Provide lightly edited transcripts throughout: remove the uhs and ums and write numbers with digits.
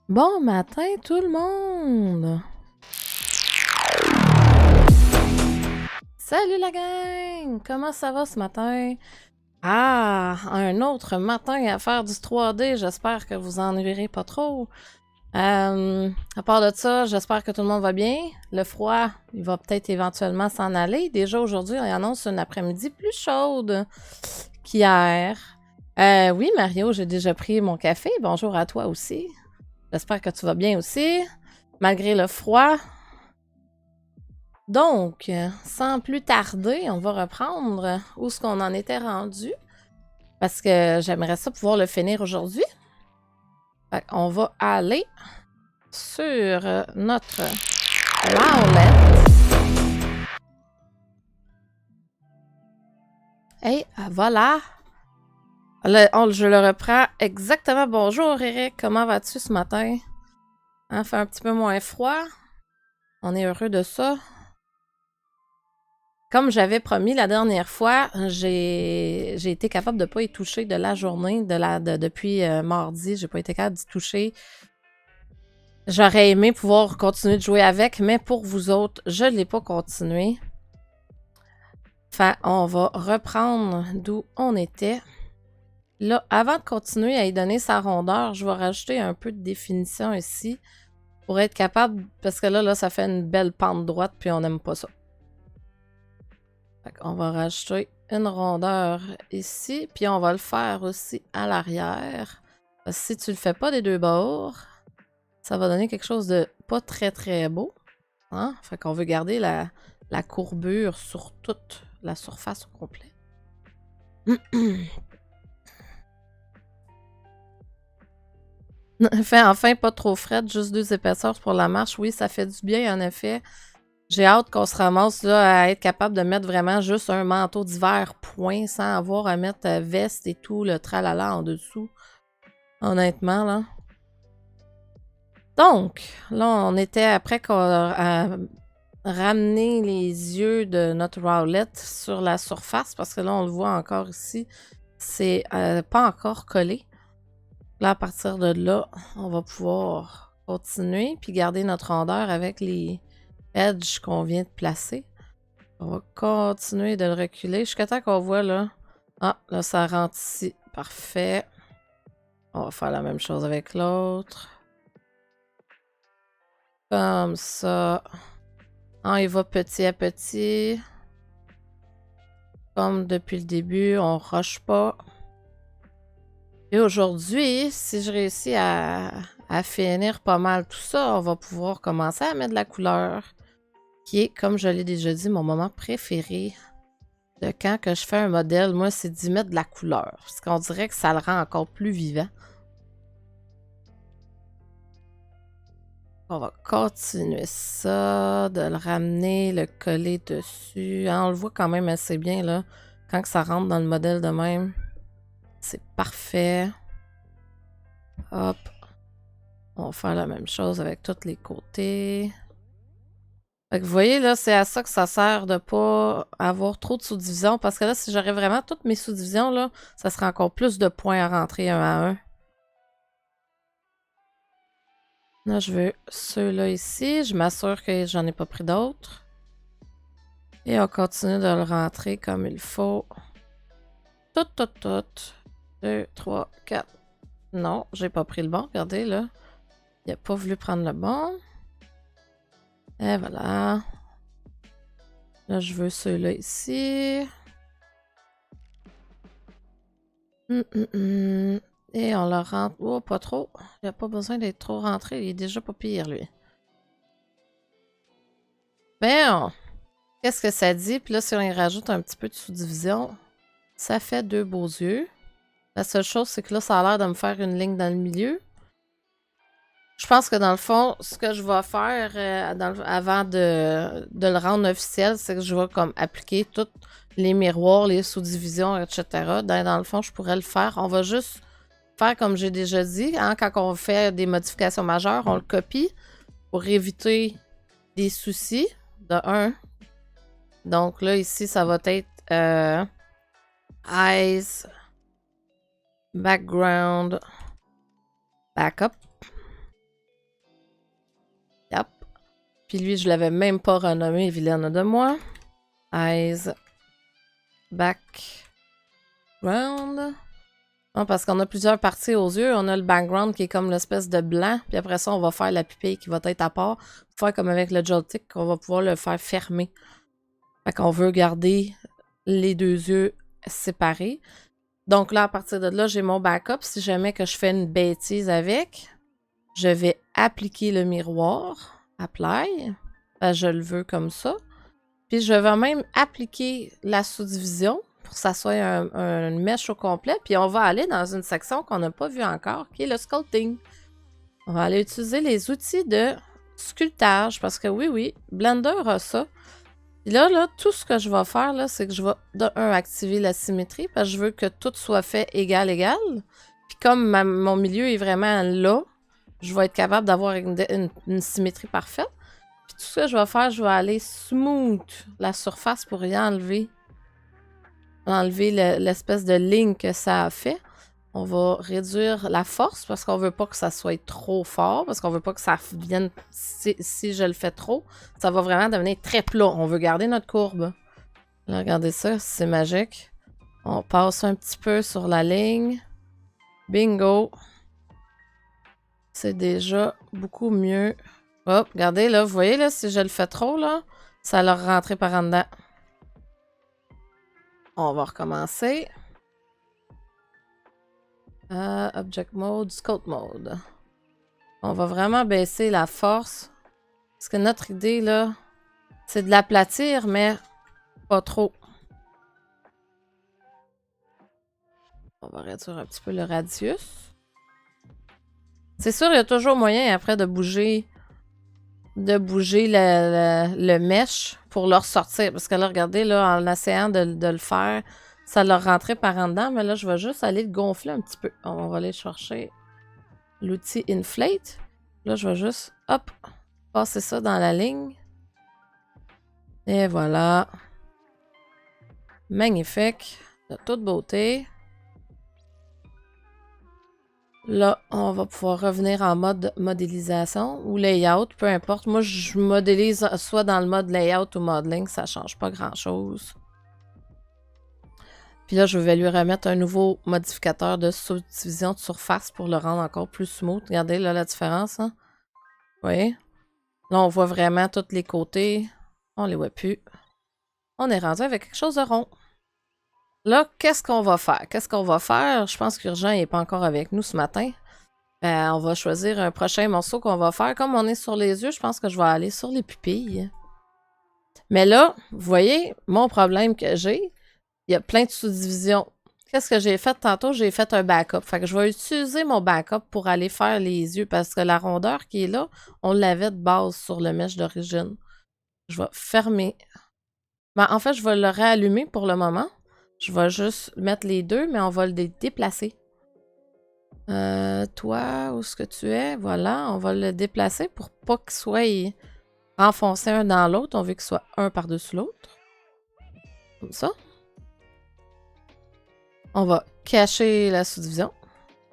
Bon matin tout le monde! Salut la gang! Comment ça va ce matin? Ah, un autre matin à faire du 3D, j'espère que vous ennuierez pas trop. À part de ça, j'espère que tout le monde va bien. Le froid, il va peut-être éventuellement s'en aller. Déjà aujourd'hui, on annonce une après-midi plus chaude qu'hier. Oui, Mario, j'ai déjà pris mon café. Bonjour à toi aussi. J'espère que tu vas bien aussi, malgré le froid. Donc, sans plus tarder, on va reprendre où est-ce qu'on en était rendu. Parce que j'aimerais ça pouvoir le finir aujourd'hui. On va aller sur notre Rowlet. Et voilà. Je le reprends exactement. Bonjour Eric, comment vas-tu ce matin? Hein, fait un petit peu moins froid. On est heureux de ça. Comme j'avais promis la dernière fois, j'ai été capable de ne pas y toucher de la journée, depuis mardi. J'ai pas été capable d'y toucher. J'aurais aimé pouvoir continuer de jouer avec, mais pour vous autres, je ne l'ai pas continué. Enfin, on va reprendre d'où on était. Là, avant de continuer à y donner sa rondeur, je vais rajouter un peu de définition ici pour être capable, parce que là, ça fait une belle pente droite, puis on n'aime pas ça. On va rajouter une rondeur ici, puis on va le faire aussi à l'arrière. Si tu le fais pas des deux bords, ça va donner quelque chose de pas très très beau. Hein? Fait qu'on veut garder la courbure sur toute la surface au complet. Fait enfin pas trop frais, juste 2 épaisseurs pour la marche. Oui, ça fait du bien en effet. J'ai hâte qu'on se ramasse là, à être capable de mettre vraiment juste un manteau d'hiver point sans avoir à mettre veste et tout, le tralala en dessous. Honnêtement, là. Donc, là, on était après qu'on a ramené les yeux de notre Rowlet sur la surface parce que là, on le voit encore ici. C'est pas encore collé. Là, à partir de là, on va pouvoir continuer puis garder notre rondeur avec les edges qu'on vient de placer. On va continuer de le reculer jusqu'à temps qu'on voit là. Ah, là, ça rentre ici. Parfait. On va faire la même chose avec l'autre. Comme ça. Ah, il va petit à petit. Comme depuis le début, on rush pas. Et aujourd'hui, si je réussis à finir pas mal tout ça, on va pouvoir commencer à mettre de la couleur. Qui est, comme je l'ai déjà dit, mon moment préféré de quand que je fais un modèle. Moi, c'est d'y mettre de la couleur. Parce qu'on dirait que ça le rend encore plus vivant. On va continuer ça, de le ramener, le coller dessus. Hein, on le voit quand même assez bien, là, quand que ça rentre dans le modèle de même. C'est parfait. Hop. On va faire la même chose avec tous les côtés. Fait que vous voyez, là, c'est à ça que ça sert de pas avoir trop de sous-divisions. Parce que là, si j'aurais vraiment toutes mes sous-divisions, là, ça serait encore plus de points à rentrer un à un. Là, je veux ceux-là ici. Je m'assure que j'en ai pas pris d'autres. Et on continue de le rentrer comme il faut. Tout. 2, 3, 4. Non, j'ai pas pris le bon. Regardez, là. Il a pas voulu prendre le bon. Et voilà. Là, je veux ceux-là ici. Et on le rentre. Oh, pas trop. Il n'a pas besoin d'être trop rentré. Il est déjà pas pire, lui. Ben, qu'est-ce que ça dit? Puis là, si on y rajoute un petit peu de sous-division, ça fait 2 beaux yeux. La seule chose, c'est que là, ça a l'air de me faire une ligne dans le milieu. Je pense que dans le fond, ce que je vais faire avant de le rendre officiel, c'est que je vais comme appliquer tous les miroirs, les sous-divisions, etc. Dans le fond, je pourrais le faire. On va juste faire comme j'ai déjà dit. Hein, quand on fait des modifications majeures, on le copie pour éviter des soucis. De un. Donc là, ici, ça va être eyes, background, backup. Puis lui, je l'avais même pas renommé, vilaine de moi. Eyes. Background. Non, parce qu'on a plusieurs parties aux yeux. On a le background qui est comme l'espèce de blanc. Puis après ça, on va faire la pupille qui va être à part. Pour faire comme avec le Joltik, qu'on va pouvoir le faire fermer. Fait qu'on veut garder les deux yeux séparés. Donc là, à partir de là, j'ai mon backup. Si jamais que je fais une bêtise avec, je vais appliquer le miroir. Apply. Je le veux comme ça. Puis je vais même appliquer la sous-division pour que ça soit un mesh au complet. Puis on va aller dans une section qu'on n'a pas vue encore, qui est le sculpting. On va aller utiliser les outils de sculptage parce que oui, Blender a ça. Puis là, tout ce que je vais faire, là, c'est que je vais, de un, activer la symétrie parce que je veux que tout soit fait égal. Puis comme mon milieu est vraiment là, je vais être capable d'avoir une symétrie parfaite. Puis tout ce que je vais faire, je vais aller smooth la surface pour y enlever l'espèce de ligne que ça a fait. On va réduire la force parce qu'on veut pas que ça soit trop fort, parce qu'on veut pas que ça vienne, si je le fais trop, ça va vraiment devenir très plat. On veut garder notre courbe. Là, regardez ça, c'est magique. On passe un petit peu sur la ligne. Bingo! C'est déjà beaucoup mieux. Hop, regardez là, vous voyez là, si je le fais trop là, ça leur rentrer par en dedans. On va recommencer. Object Mode, Sculpt Mode. On va vraiment baisser la force. Parce que notre idée, là, c'est de l'aplatir, mais pas trop. On va réduire un petit peu le radius. C'est sûr, il y a toujours moyen après de bouger le mesh pour le ressortir. Parce que là, regardez, là, en essayant de le faire, ça leur rentrait par en dedans. Mais là, je vais juste aller le gonfler un petit peu. On va aller chercher l'outil Inflate. Là, je vais juste, hop, passer ça dans la ligne. Et voilà. Magnifique. De toute beauté. Là, on va pouvoir revenir en mode modélisation ou layout, peu importe. Moi, je modélise soit dans le mode layout ou modeling, ça change pas grand-chose. Puis là, je vais lui remettre un nouveau modificateur de subdivision de surface pour le rendre encore plus smooth. Regardez là la différence. Hein? Vous voyez? Là, on voit vraiment tous les côtés. On les voit plus. On est rendu avec quelque chose de rond. Là, qu'est-ce qu'on va faire? Je pense qu'Urgent n'est pas encore avec nous ce matin. Ben, on va choisir un prochain morceau qu'on va faire. Comme on est sur les yeux, je pense que je vais aller sur les pupilles. Mais là, vous voyez, mon problème que j'ai, il y a plein de sous-divisions. Qu'est-ce que j'ai fait tantôt? J'ai fait un backup. Fait que je vais utiliser mon backup pour aller faire les yeux parce que la rondeur qui est là, on l'avait de base sur le mesh d'origine. Je vais fermer. Ben, en fait, je vais le réallumer pour le moment. Je vais juste mettre les deux, mais on va le déplacer. Toi, où est-ce que tu es? Voilà, on va le déplacer pour pas qu'il soit enfoncé un dans l'autre. On veut qu'il soit un par-dessus l'autre. Comme ça. On va cacher la sous-division.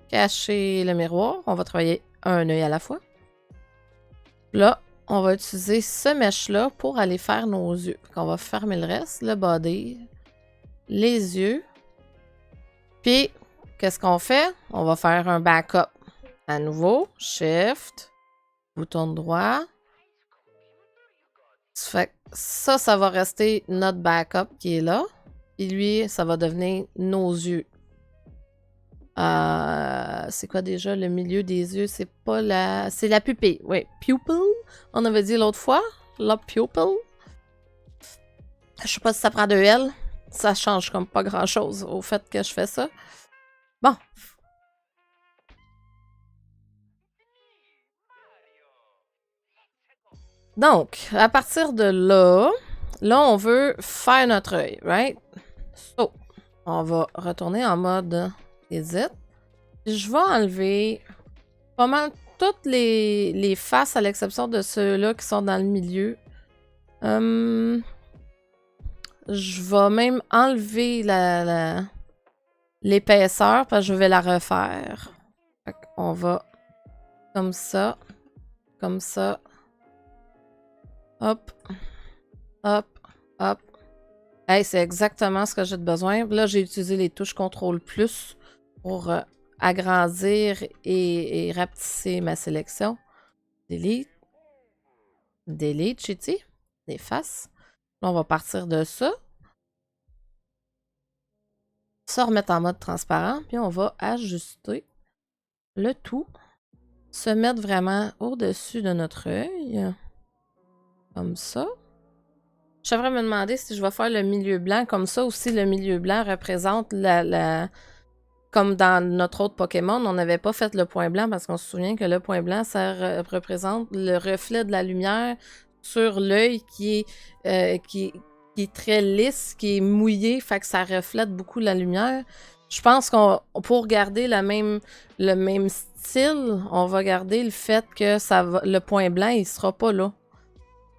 Cacher le miroir. On va travailler un œil à la fois. Là, on va utiliser ce mesh-là pour aller faire nos yeux. Donc, on va fermer le reste, le body, les yeux. Puis, qu'est-ce qu'on fait? On va faire un backup. À nouveau, Shift, bouton droit. Ça va rester notre backup qui est là. Et lui, ça va devenir nos yeux. C'est quoi déjà le milieu des yeux? C'est pas la... C'est la pupille. Oui, pupil. On avait dit l'autre fois. La pupil. Je sais pas si ça prend deux L. Ça change comme pas grand-chose au fait que je fais ça. Bon. Donc, à partir de là, on veut faire notre œil, right? So, on va retourner en mode Edit. Je vais enlever pas mal toutes les faces à l'exception de ceux-là qui sont dans le milieu. Je vais même enlever l'épaisseur parce que je vais la refaire. On va comme ça, Hop, hop, hop. Hey, c'est exactement ce que j'ai de besoin. Là, j'ai utilisé les touches CTRL plus pour agrandir et rapetisser ma sélection. Delete. Delete, j'ai dit. Efface. Là, on va partir de ça. Ça, remettre en mode transparent. Puis on va ajuster le tout. Se mettre vraiment au-dessus de notre œil. Comme ça. Je devrais me demander si je vais faire le milieu blanc comme ça ou si le milieu blanc représente Comme dans notre autre Pokémon, on n'avait pas fait le point blanc parce qu'on se souvient que le point blanc, ça représente le reflet de la lumière sur l'œil qui est très lisse, qui est mouillé, fait que ça reflète beaucoup la lumière. Je pense qu'on pour garder le même style, on va garder le fait que le point blanc, il sera pas là.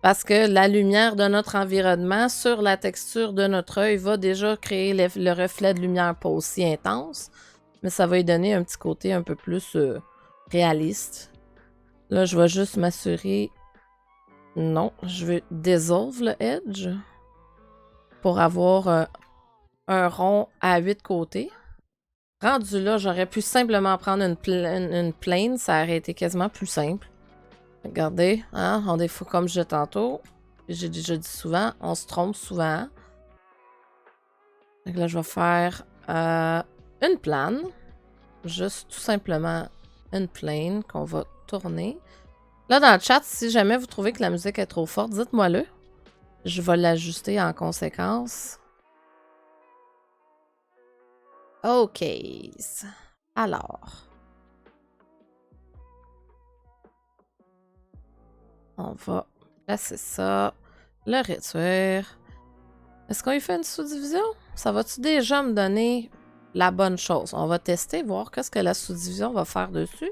Parce que la lumière de notre environnement sur la texture de notre œil va déjà créer le reflet de lumière pas aussi intense, mais ça va lui donner un petit côté un peu plus réaliste. Là, je vais juste m'assurer... Non, je vais dissolve le edge pour avoir un rond à 8 côtés. Rendu là, j'aurais pu simplement prendre une plane, ça aurait été quasiment plus simple. Regardez, hein, on des fois comme je disais tantôt, j'ai déjà dit souvent, on se trompe souvent. Donc là, je vais faire une plane. Juste tout simplement une plane qu'on va tourner. Là, dans le chat, si jamais vous trouvez que la musique est trop forte, dites-moi-le. Je vais l'ajuster en conséquence. OK. Alors. On va placer ça. Le réduire. Est-ce qu'on lui fait une sous-division? Ça va-tu déjà me donner la bonne chose? On va tester, voir qu'est-ce que la sous-division va faire dessus.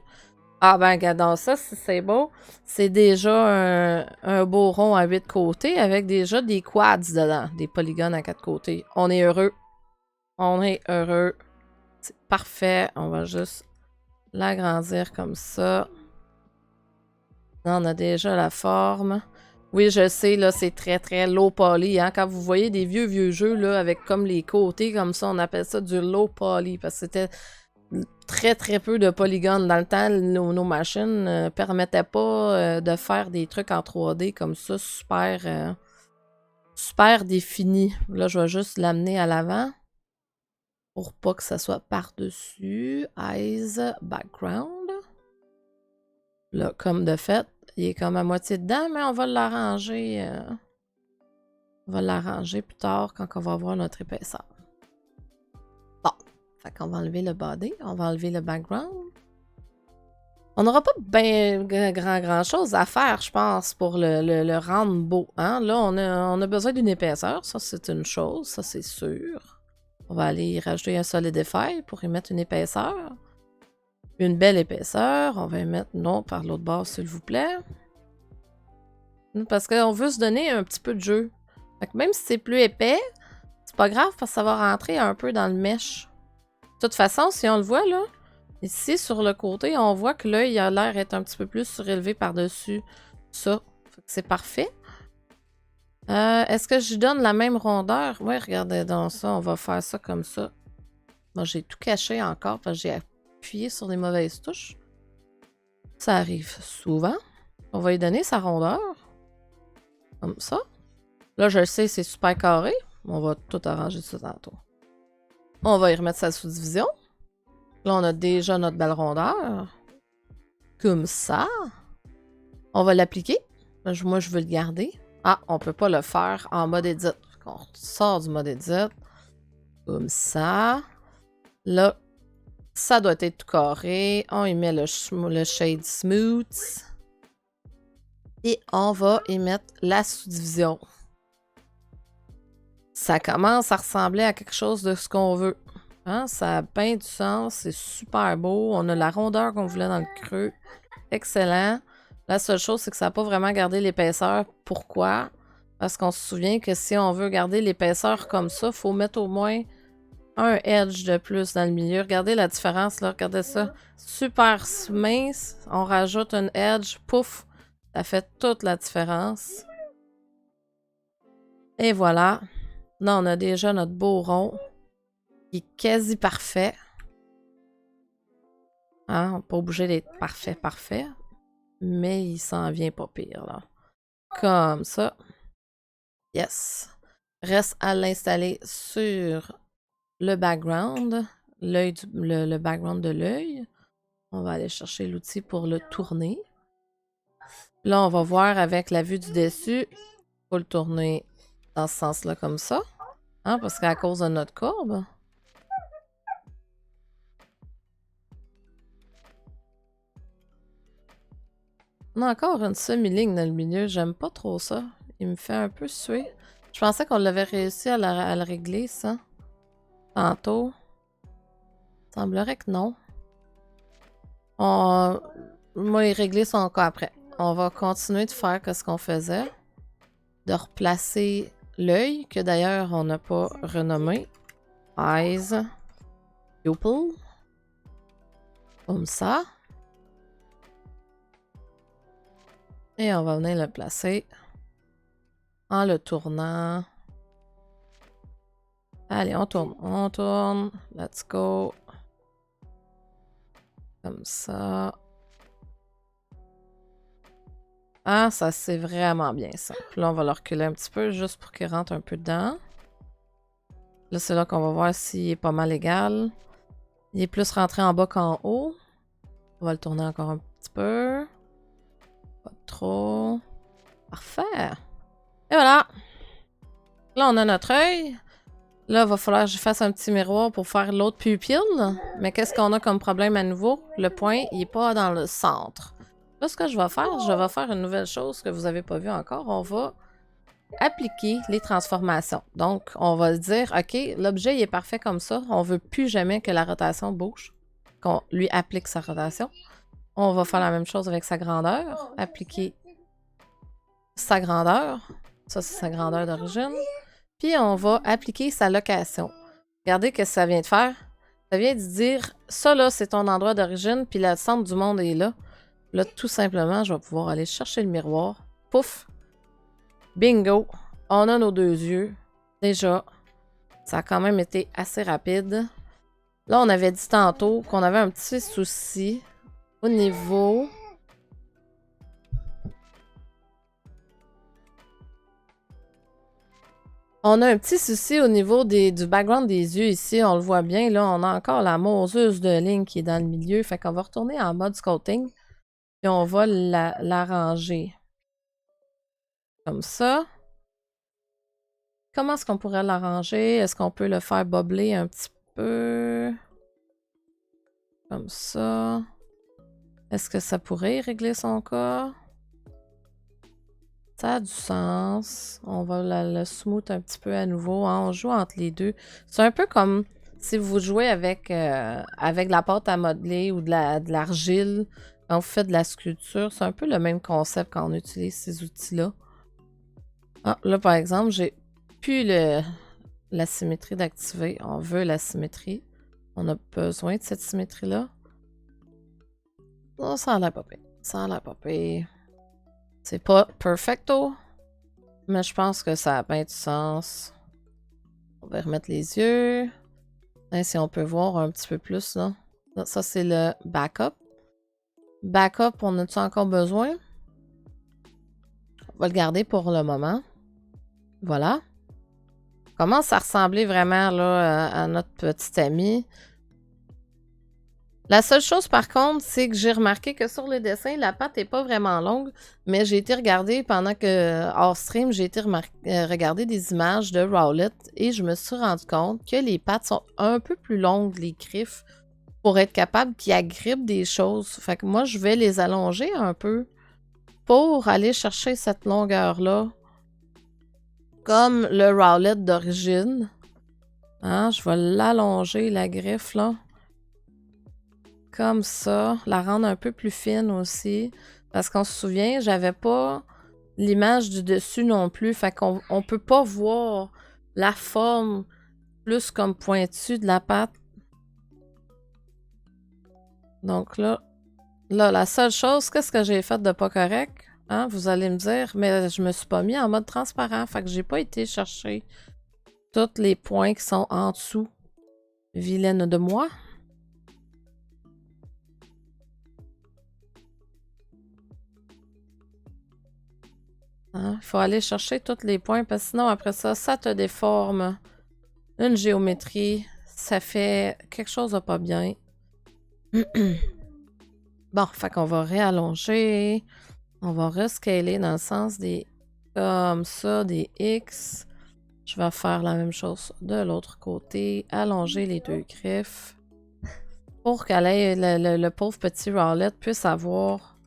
Ah ben, regardons ça, si c'est beau. C'est déjà un beau rond à 8 côtés avec déjà des quads dedans, des polygones à 4 côtés. On est heureux. On est heureux. C'est parfait. On va juste l'agrandir comme ça. Là, on a déjà la forme. Oui, je sais, là, c'est très, très low poly. Hein? Quand vous voyez des vieux jeux, là, avec comme les côtés, comme ça, on appelle ça du low poly, parce que c'était très, très peu de polygones. Dans le temps, nos machines ne permettaient pas de faire des trucs en 3D comme ça, super définis. Là, je vais juste l'amener à l'avant pour pas que ça soit par-dessus. Eyes, background. Là, comme de fait, il est comme à moitié dedans, mais on va l'arranger. On va l'arranger plus tard quand on va voir notre épaisseur. Bon, fait qu'on va enlever le body, on va enlever le background. On n'aura pas bien grand chose à faire, je pense, pour le rendre beau. Hein? Là, on a besoin d'une épaisseur, ça c'est une chose, ça c'est sûr. On va aller y rajouter un solidify pour y mettre une épaisseur. Une belle épaisseur. On va y mettre non par l'autre bord, s'il vous plaît. Parce qu'on veut se donner un petit peu de jeu. Fait que même si c'est plus épais, c'est pas grave parce que ça va rentrer un peu dans le mesh. De toute façon, si on le voit là, ici sur le côté, on voit que l'œil a l'air d'être un petit peu plus surélevé par-dessus ça. Fait que c'est parfait. Est-ce que je donne la même rondeur? Oui, regardez dans ça, on va faire ça comme ça. Moi, j'ai tout caché encore parce que j'ai appuyé sur des mauvaises touches. Ça arrive souvent. On va lui donner sa rondeur. Comme ça. Là, je le sais, c'est super carré. On va tout arranger ça tantôt. On va y remettre sa sous-division. Là, on a déjà notre belle rondeur. Comme ça. On va l'appliquer. Moi, je veux le garder. Ah, on peut pas le faire en mode edit. On sort du mode edit. Comme ça. Là, ça doit être tout carré. On y met le shade smooth. Et on va y mettre la sous-division. Ça commence à ressembler à quelque chose de ce qu'on veut. Hein? Ça a bien du sens. C'est super beau. On a la rondeur qu'on voulait dans le creux. Excellent. La seule chose, c'est que ça n'a pas vraiment gardé l'épaisseur. Pourquoi? Parce qu'on se souvient que si on veut garder l'épaisseur comme ça, il faut mettre au moins un edge de plus dans le milieu. Regardez la différence, là. Regardez ça. Super mince. On rajoute un edge. Pouf! Ça fait toute la différence. Et voilà. Là, on a déjà notre beau rond qui est quasi parfait. Hein, on n'est pas obligé d'être parfait. Mais il s'en vient pas pire, là. Comme ça. Yes. Reste à l'installer sur le background. Le background de l'œil. On va aller chercher l'outil pour le tourner. Là, on va voir avec la vue du dessus. Il faut le tourner dans ce sens-là, comme ça. Hein, parce qu'à cause de notre courbe. On a encore une semi-ligne dans le milieu. J'aime pas trop ça. Il me fait un peu suer. Je pensais qu'on l'avait réussi à le régler, ça. Tantôt. Semblerait que non. Moi, les régler son cas après. On va continuer de faire ce qu'on faisait. De replacer l'œil, que d'ailleurs, on n'a pas renommé. Eyes. Pupil. Comme ça. Et on va venir le placer en le tournant. Allez, on tourne. Let's go. Comme ça. Ah, ça c'est vraiment bien ça. Puis là, on va le reculer un petit peu juste pour qu'il rentre un peu dedans. Là, c'est là qu'on va voir s'il est pas mal égal. Il est plus rentré en bas qu'en haut. On va le tourner encore un petit peu. Pas trop. Parfait. Et voilà. Là, on a notre œil. Là, il va falloir que je fasse un petit miroir pour faire l'autre pupille. Mais qu'est-ce qu'on a comme problème à nouveau? Le point, il n'est pas dans le centre. Là, ce que je vais faire une nouvelle chose que vous n'avez pas vu encore. On va appliquer les transformations. Donc, on va dire, OK, l'objet il est parfait comme ça. On ne veut plus jamais que la rotation bouge. Qu'on lui applique sa rotation. On va faire la même chose avec sa grandeur. Appliquer sa grandeur. Ça, c'est sa grandeur d'origine. Puis, on va appliquer sa location. Regardez ce que ça vient de faire. Ça vient de dire, ça là, c'est ton endroit d'origine, puis le centre du monde est là. Là, tout simplement, je vais pouvoir aller chercher le miroir. Pouf! Bingo! On a nos deux yeux. Déjà, ça a quand même été assez rapide. Là, on avait dit tantôt qu'on avait un petit souci au niveau... On a un petit souci au niveau du background des yeux ici. On le voit bien. Là, on a encore la moseuse de ligne qui est dans le milieu. Fait qu'on va retourner en mode sculpting. Puis on va l'arranger. Comme ça. Comment est-ce qu'on pourrait l'arranger? Est-ce qu'on peut le faire bobbler un petit peu? Comme ça. Est-ce que ça pourrait régler son cas? Ça a du sens. On va le smooth un petit peu à nouveau. Hein? On joue entre les deux. C'est un peu comme si vous jouez avec de la pâte à modeler ou de l'argile. Quand vous faites de la sculpture, c'est un peu le même concept quand on utilise ces outils-là. Ah, là, par exemple, j'ai plus la symétrie d'activer. On veut la symétrie. On a besoin de cette symétrie-là. Oh, ça a l'air pas pire. Ça a l'air pas pire. C'est pas perfecto, mais je pense que ça a bien du sens. On va remettre les yeux. Et si on peut voir un petit peu plus, là. Ça, c'est le backup. Backup, on a-tu encore besoin? On va le garder pour le moment. Voilà. Commence à ressembler vraiment là, à notre petit ami. La seule chose, par contre, c'est que j'ai remarqué que sur les dessins, la patte n'est pas vraiment longue, mais j'ai été regarder pendant que, hors stream, j'ai été regarder des images de Rowlet et je me suis rendu compte que les pattes sont un peu plus longues, les griffes, pour être capable qu'ils agrippent des choses. Fait que moi, je vais les allonger un peu pour aller chercher cette longueur-là, comme le Rowlet d'origine. Hein, je vais l'allonger, la griffe, là. Comme ça, la rendre un peu plus fine aussi. Parce qu'on se souvient, j'avais pas l'image du dessus non plus. Fait qu'on peut pas voir la forme plus comme pointue de la patte. Donc là, la seule chose, qu'est-ce que j'ai fait de pas correct? Hein, vous allez me dire, mais je me suis pas mis en mode transparent, fait que j'ai pas été chercher tous les points qui sont en dessous. Vilaine de moi. Hein, il faut aller chercher tous les points parce que sinon, après ça, ça te déforme une géométrie. Ça fait quelque chose de pas bien. Bon, fait qu'on va réallonger. On va rescaler dans le sens des comme ça, des X. Je vais faire la même chose de l'autre côté. Allonger les deux griffes. Pour que le pauvre petit Rowlet puisse avoir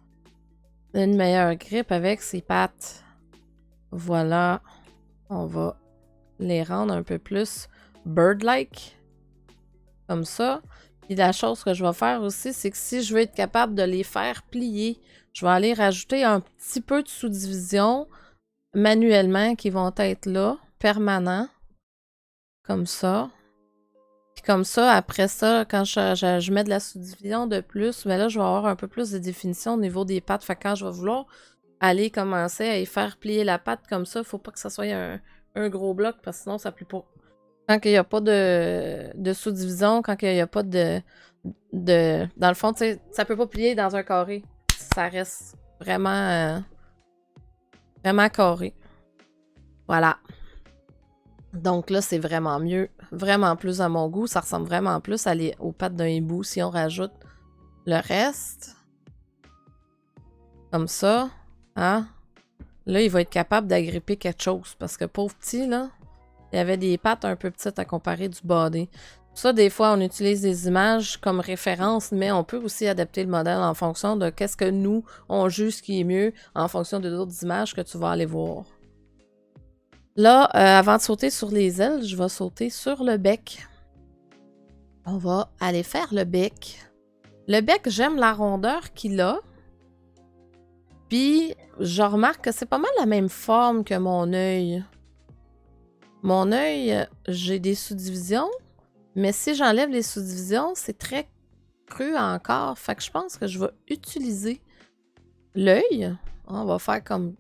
une meilleure grippe avec ses pattes. Voilà. On va les rendre un peu plus bird-like. Comme ça. Puis la chose que je vais faire aussi, c'est que si je veux être capable de les faire plier, je vais aller rajouter un petit peu de sous-division manuellement qui vont être là, permanents. Comme ça. Puis comme ça, après ça, quand je mets de la sous-division de plus, mais là, je vais avoir un peu plus de définition au niveau des pattes. Fait que quand je vais vouloir aller commencer à y faire plier la patte comme ça, faut pas que ça soit un gros bloc parce que sinon, ça plie pas. Quand il n'y a pas de sous-division, quand il n'y a pas dans le fond, tu sais, ça peut pas plier dans un carré. Ça reste vraiment, vraiment carré. Voilà. Donc là, c'est vraiment mieux. Vraiment plus à mon goût. Ça ressemble vraiment plus aux pattes d'un hibou si on rajoute le reste. Comme ça. Hein? Là, il va être capable d'agripper quelque chose. Parce que pauvre petit, là, il y avait des pattes un peu petites à comparer du body. Ça, des fois, on utilise des images comme référence, mais on peut aussi adapter le modèle en fonction de qu'est-ce que nous, on juge qui est mieux en fonction de d'autres images que tu vas aller voir. Là, avant de sauter sur les ailes, je vais sauter sur le bec. On va aller faire le bec. Le bec, j'aime la rondeur qu'il a. Puis, je remarque que c'est pas mal la même forme que mon œil. Mon œil, j'ai des sous-divisions, mais si j'enlève les sous-divisions, c'est très cru encore. Fait que je pense que je vais utiliser l'œil. On va faire comme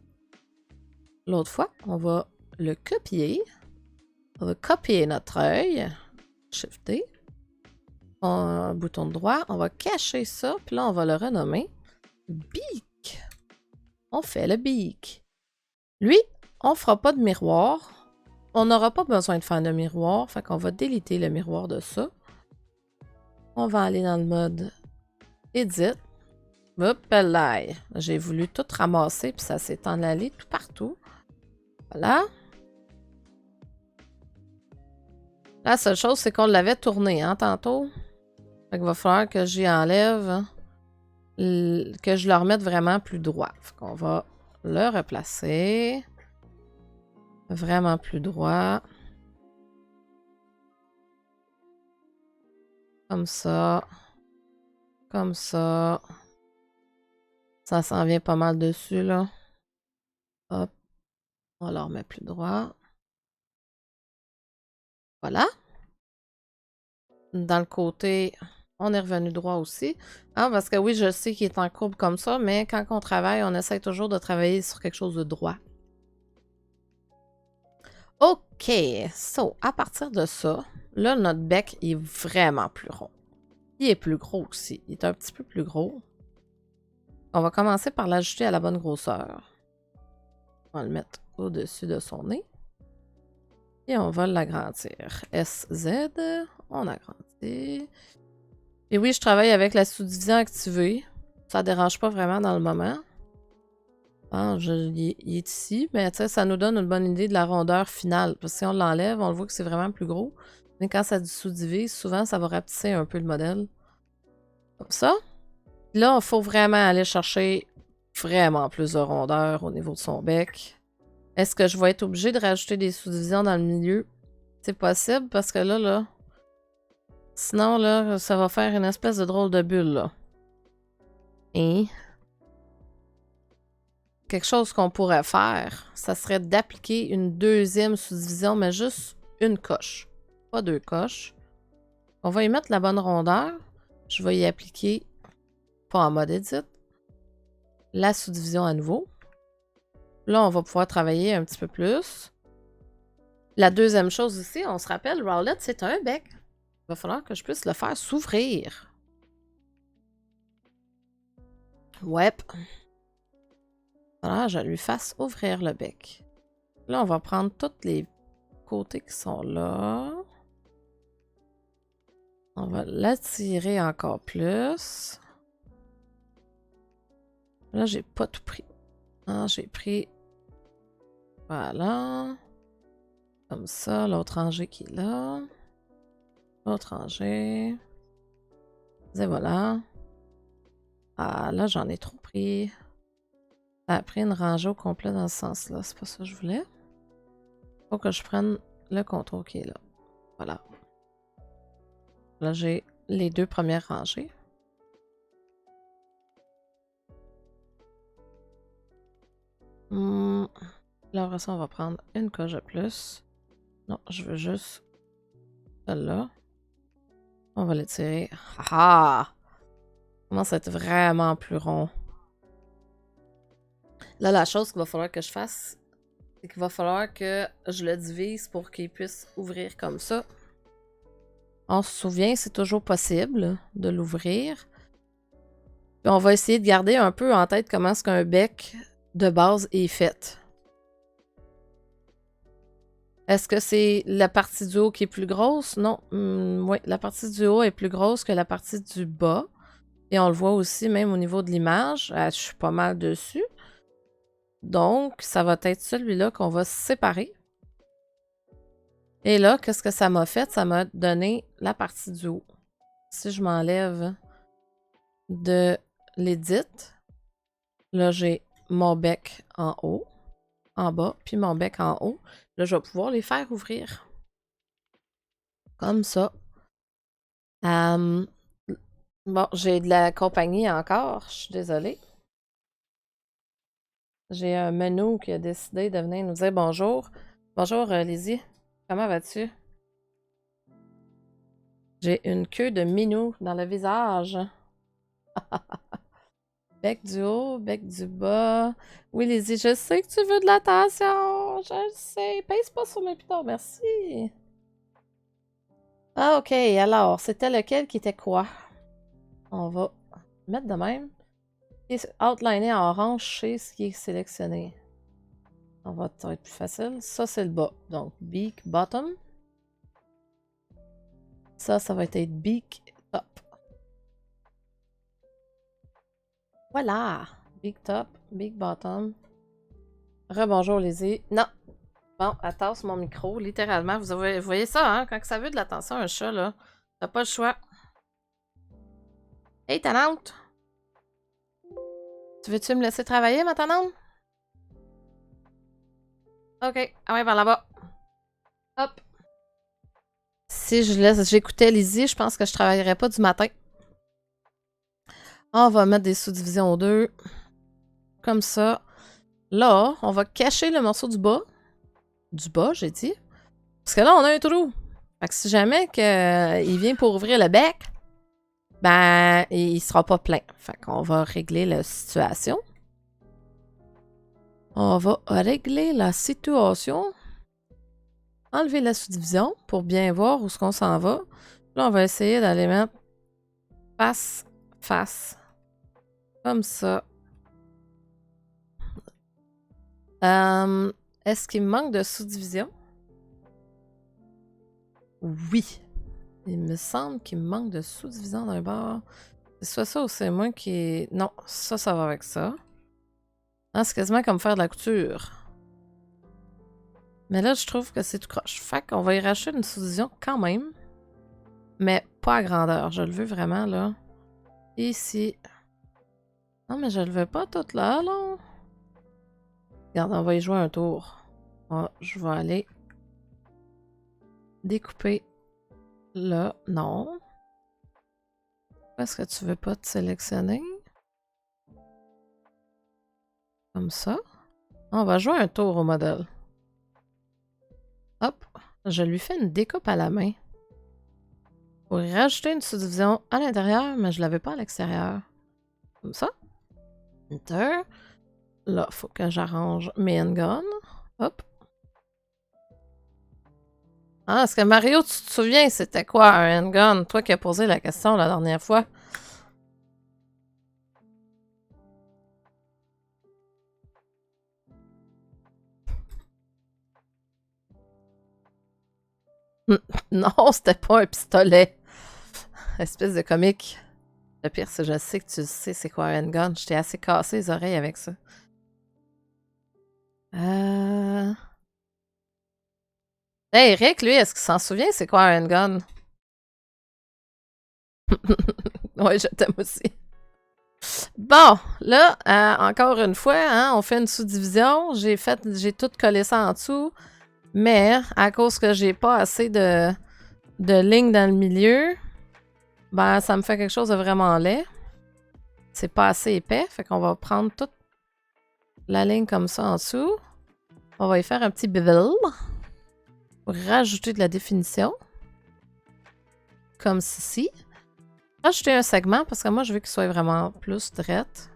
l'autre fois. On va le copier. On va copier notre œil. Shifter. Un bouton droit. On va cacher ça. Puis là, on va le renommer beak. On fait le beak. Lui, on fera pas de miroir. On n'aura pas besoin de faire de miroir. Fait qu'on va déliter le miroir de ça. On va aller dans le mode Edit. Hop là. J'ai voulu tout ramasser. Puis ça s'est en allé tout partout. Voilà. La seule chose, c'est qu'on l'avait tourné, hein, tantôt. Fait qu'il va falloir que j'y enlève, que je le remette vraiment plus droit. Fait qu'on va le replacer. Vraiment plus droit. Comme ça. Comme ça. Ça s'en vient pas mal dessus, là. Hop. On le remet plus droit. Voilà. Dans le côté, on est revenu droit aussi. Ah, parce que oui, je sais qu'il est en courbe comme ça, mais quand on travaille, on essaie toujours de travailler sur quelque chose de droit. OK. So, à partir de ça, là, notre bec est vraiment plus rond. Il est plus gros aussi. Il est un petit peu plus gros. On va commencer par l'ajouter à la bonne grosseur. On va le mettre au-dessus de son nez. Et on va l'agrandir. SZ, on agrandit. Et oui, je travaille avec la sous-division activée. Ça ne dérange pas vraiment dans le moment. Ah, il est ici, mais ça nous donne une bonne idée de la rondeur finale. Parce que si on l'enlève, on le voit que c'est vraiment plus gros. Mais quand ça sous-divise, souvent, ça va rapetisser un peu le modèle. Comme ça. Là, il faut vraiment aller chercher vraiment plus de rondeur au niveau de son bec. Est-ce que je vais être obligée de rajouter des sous-divisions dans le milieu? C'est possible parce que là, sinon, là, ça va faire une espèce de drôle de bulle, là. Et quelque chose qu'on pourrait faire, ça serait d'appliquer une deuxième sous-division, mais juste une coche. Pas deux coches. On va y mettre la bonne rondeur. Je vais y appliquer, pas en mode edit, la sous-division à nouveau. Là, on va pouvoir travailler un petit peu plus. La deuxième chose aussi, on se rappelle, Rowlet, c'est un bec. Il va falloir que je puisse le faire s'ouvrir. Ouais. Voilà, je lui fasse ouvrir le bec. Là, on va prendre tous les côtés qui sont là. On va l'attirer encore plus. Là, j'ai pas tout pris. Ah, j'ai pris... Voilà. Comme ça, l'autre rangée qui est là. L'autre rangée. Et voilà. Ah, là, j'en ai trop pris. Ça a pris une rangée au complet dans ce sens-là. C'est pas ça que je voulais. Faut que je prenne le contour qui est là. Voilà. Là, j'ai les deux premières rangées. Là, après ça, on va prendre une coche de plus. Non, je veux juste celle-là. On va l'étirer. Ah! Commence à être vraiment plus rond. Là, la chose qu'il va falloir que je fasse, c'est qu'il va falloir que je le divise pour qu'il puisse ouvrir comme ça. On se souvient, c'est toujours possible de l'ouvrir. Puis on va essayer de garder un peu en tête comment est-ce qu'un bec de base est fait. Est-ce que c'est la partie du haut qui est plus grosse? Non. Oui, la partie du haut est plus grosse que la partie du bas. Et on le voit aussi même au niveau de l'image. Je suis pas mal dessus. Donc, ça va être celui-là qu'on va séparer. Et là, qu'est-ce que ça m'a fait? Ça m'a donné la partie du haut. Si je m'enlève de l'édit, là, j'ai mon bec en haut, en bas, puis mon bec en haut. Là, je vais pouvoir les faire ouvrir. Comme ça. Bon, j'ai de la compagnie encore. Je suis désolée. J'ai un menu qui a décidé de venir nous dire bonjour. Bonjour, Lizzie. Comment vas-tu? J'ai une queue de minou dans le visage. Bec du haut, bec du bas. Oui, Lizzie, je sais que tu veux de l'attention. Je le sais. Pèse pas sur mes pitons, merci. Ah, ok. Alors, c'était lequel qui était quoi? On va mettre de même. Et outliner en orange, chez ce qui est sélectionné. Ça va être plus facile. Ça, c'est le bas. Donc, beak bottom. Ça va être beak top. Voilà. Beak top, beak bottom. Rebonjour, Lizzie. Non. Bon, elle tasse mon micro, littéralement. Vous voyez ça, hein? Quand ça veut de l'attention, un chat, là, t'as pas le choix. Hey, Tanante! Tu veux-tu me laisser travailler, ma Tanante? Ok, ah ouais, vers là-bas. Hop. Si j'écoutais Lizzie, je pense que je travaillerais pas du matin. On va mettre des sous-divisions 2. Comme ça. Là, on va cacher le morceau du bas. Du bas, j'ai dit. Parce que là, on a un trou. Fait que si jamais il vient pour ouvrir le bec, ben, il sera pas plein. Fait qu'on va régler la situation. On va régler la situation. Enlever la sous-division pour bien voir où est-ce qu'on s'en va. Là, on va essayer d'aller mettre face, face. Comme ça. Est-ce qu'il me manque de sous-division? Oui. Il me semble qu'il me manque de sous-division d'un bord. C'est soit ça ou c'est moi qui... Non, ça va avec ça. Ah, c'est quasiment comme faire de la couture. Mais là, je trouve que c'est tout croche. Fait qu'on va y racheter une sous-division quand même. Mais pas à grandeur. Je le veux vraiment, là. Ici. Non, mais je le veux pas tout là, là. Regarde, on va y jouer un tour. Je vais aller découper là. Non. Est-ce que tu veux pas te sélectionner? Comme ça. On va jouer un tour au modèle. Hop. Je lui fais une découpe à la main. Pour y rajouter une sous-division à l'intérieur, mais je l'avais pas à l'extérieur. Comme ça. Enter. Là, faut que j'arrange mes handguns. Hop. Ah, est-ce que Mario, tu te souviens, c'était quoi un handgun? Toi qui as posé la question la dernière fois. Non, c'était pas un pistolet. Espèce de comique. Le pire, c'est que je sais que tu sais c'est quoi un handgun. Je t'ai assez cassé les oreilles avec ça. Hey, Eric, lui, est-ce qu'il s'en souvient c'est quoi un handgun? Oui, je t'aime aussi. Bon, là, encore une fois, hein, on fait une sous-division. J'ai tout collé ça en dessous. Mais, à cause que j'ai pas assez de lignes dans le milieu, ben, ça me fait quelque chose de vraiment laid. C'est pas assez épais. Fait qu'on va prendre toute la ligne comme ça en dessous. On va y faire un petit bevel pour rajouter de la définition. Comme ceci. Rajouter un segment parce que moi, je veux qu'il soit vraiment plus drette.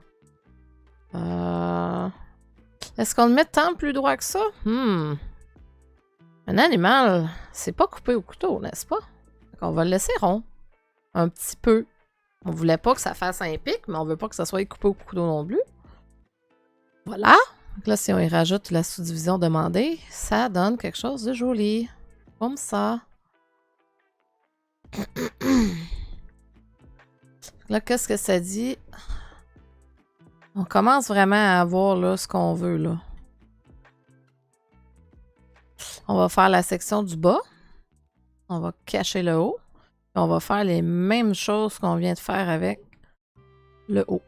Est-ce qu'on le met tant plus droit que ça? Un animal, c'est pas coupé au couteau, n'est-ce pas? Donc on va le laisser rond. Un petit peu. On voulait pas que ça fasse un pic, mais on veut pas que ça soit coupé au couteau non plus. Voilà. Donc là, si on y rajoute la sous-division demandée, ça donne quelque chose de joli. Comme ça. Là, qu'est-ce que ça dit? On commence vraiment à avoir là, ce qu'on veut, là. On va faire la section du bas. On va cacher le haut. On va faire les mêmes choses qu'on vient de faire avec le haut.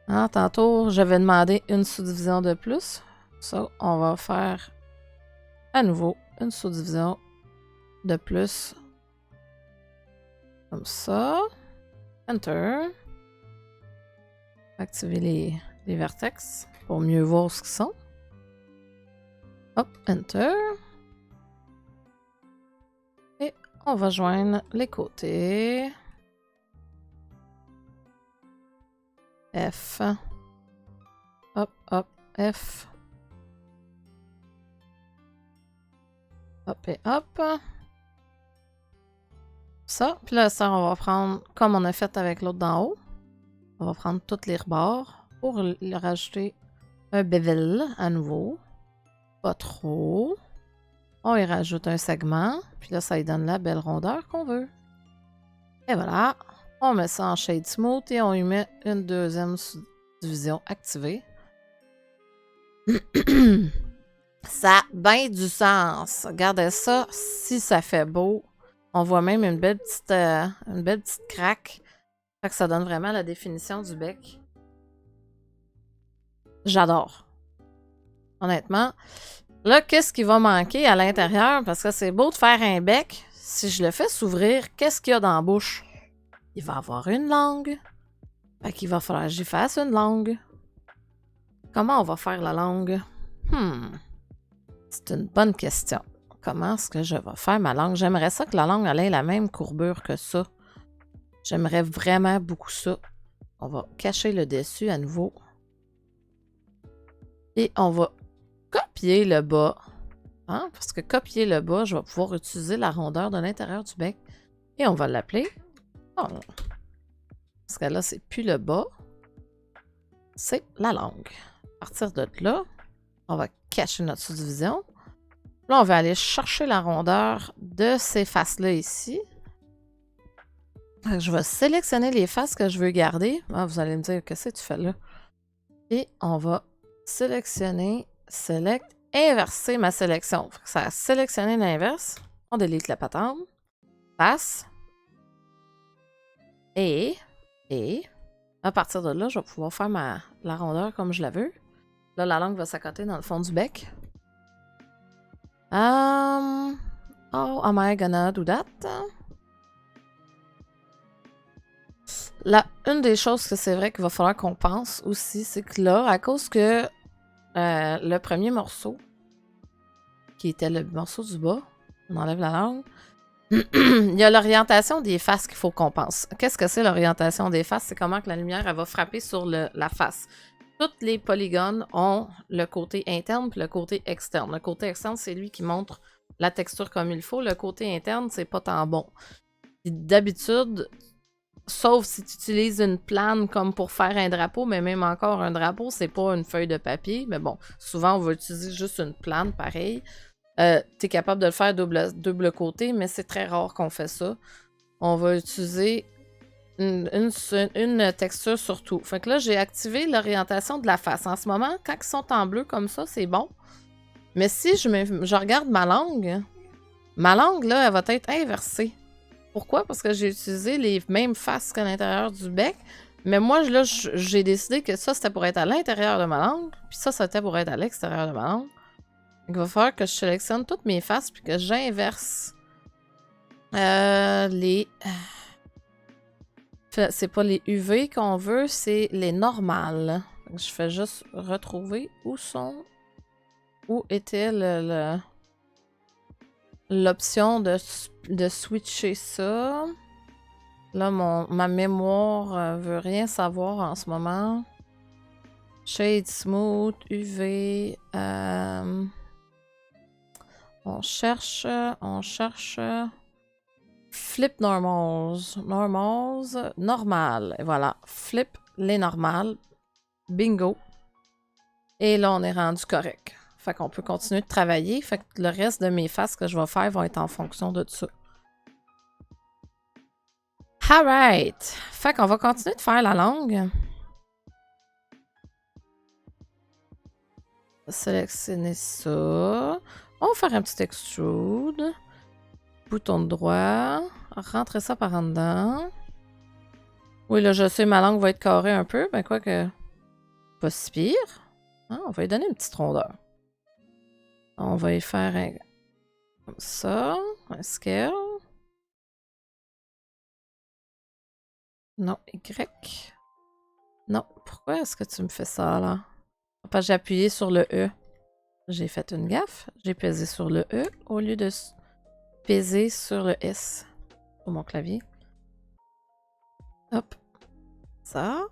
Hein, tantôt, j'avais demandé une sous-division de plus. Ça, on va faire à nouveau une sous-division de plus. Comme ça. Enter. Activer les vertex pour mieux voir ce qu'ils sont. Hop, Enter. Et on va joindre les côtés. F. Hop, hop, F. Hop et hop. Ça. Puis là, ça, on va prendre, comme on a fait avec l'autre d'en haut, on va prendre tous les rebords pour le rajouter un bevel à nouveau. Pas trop. On y rajoute un segment. Puis là, ça lui donne la belle rondeur qu'on veut. Et voilà. On met ça en shade smooth et on y met une deuxième division activée. Ça a bien du sens. Regardez ça. Si ça fait beau, on voit même une belle petite craque. Fait que ça donne vraiment la définition du bec. J'adore. Honnêtement. Là, qu'est-ce qui va manquer à l'intérieur? Parce que c'est beau de faire un bec. Si je le fais s'ouvrir, qu'est-ce qu'il y a dans la bouche? Il va avoir une langue. Fait qu'il va falloir que j'y fasse une langue. Comment on va faire la langue? C'est une bonne question. Comment est-ce que je vais faire ma langue? J'aimerais ça que la langue ait la même courbure que ça. J'aimerais vraiment beaucoup ça. On va cacher le dessus à nouveau. Et on va copier le bas. Hein? Parce que copier le bas, je vais pouvoir utiliser la rondeur de l'intérieur du bec. Et on va l'appeler. Oh. Parce que là, c'est plus le bas. C'est la langue. À partir de là, on va cacher notre sous-division. Là, on va aller chercher la rondeur de ces faces-là ici. Je vais sélectionner les faces que je veux garder. Ah, vous allez me dire, qu'est-ce que tu fais là? Et on va sélectionner, inverser ma sélection. Ça a sélectionné l'inverse. On délite la patente. Face. Et à partir de là, je vais pouvoir faire la rondeur comme je la veux. Là, la langue va s'accoter dans le fond du bec. How am I gonna do that? Là, une des choses que c'est vrai qu'il va falloir qu'on pense aussi, c'est que là, à cause que le premier morceau, qui était le morceau du bas, on enlève la langue, il y a l'orientation des faces qu'il faut qu'on pense. Qu'est-ce que c'est l'orientation des faces? C'est comment que la lumière elle va frapper sur la face. tous les polygones ont le côté interne et le côté externe. Le côté externe, c'est lui qui montre la texture comme il faut. Le côté interne, c'est pas tant bon. D'habitude, sauf si tu utilises une plane comme pour faire un drapeau, mais même encore un drapeau, c'est pas une feuille de papier. Mais bon, souvent on va utiliser juste une plane, pareil. T'es capable de le faire double côté, mais c'est très rare qu'on fait ça. On va utiliser une texture sur tout. Fait que là, j'ai activé l'orientation de la face. En ce moment, quand ils sont en bleu comme ça, c'est bon. Mais si je regarde ma langue, là, elle va être inversée. Pourquoi? Parce que j'ai utilisé les mêmes faces qu'à l'intérieur du bec. Mais moi, là, j'ai décidé que ça, c'était pour être à l'intérieur de ma langue. Puis ça, c'était pour être à l'extérieur de ma langue. Donc, il va falloir que je sélectionne toutes mes faces puis que j'inverse les... C'est pas les UV qu'on veut, c'est les normales. Je fais juste retrouver où était l'option de switcher ça. Là, ma mémoire veut rien savoir en ce moment. Shade Smooth, UV. On cherche. Flip normals. Normal. Et voilà. Flip les normales. Bingo. Et là, on est rendu correct. Fait qu'on peut continuer de travailler. Fait que le reste de mes faces que je vais faire vont être en fonction de ça. Alright. Fait qu'on va continuer de faire la langue. Sélectionner ça. On va faire un petit extrude. Bouton droit. Rentrer ça par en dedans. Oui, là, je sais, ma langue va être carrée un peu. Ben, quoi que... Pas si pire. Ah, on va lui donner une petite rondeur. On va y faire un... Comme ça. Un scale. Non, Y. Non, pourquoi est-ce que tu me fais ça, là? Parce que j'ai appuyé sur le E. J'ai fait une gaffe. J'ai pesé sur le E au lieu de peser sur le S sur mon clavier. Hop. Ça.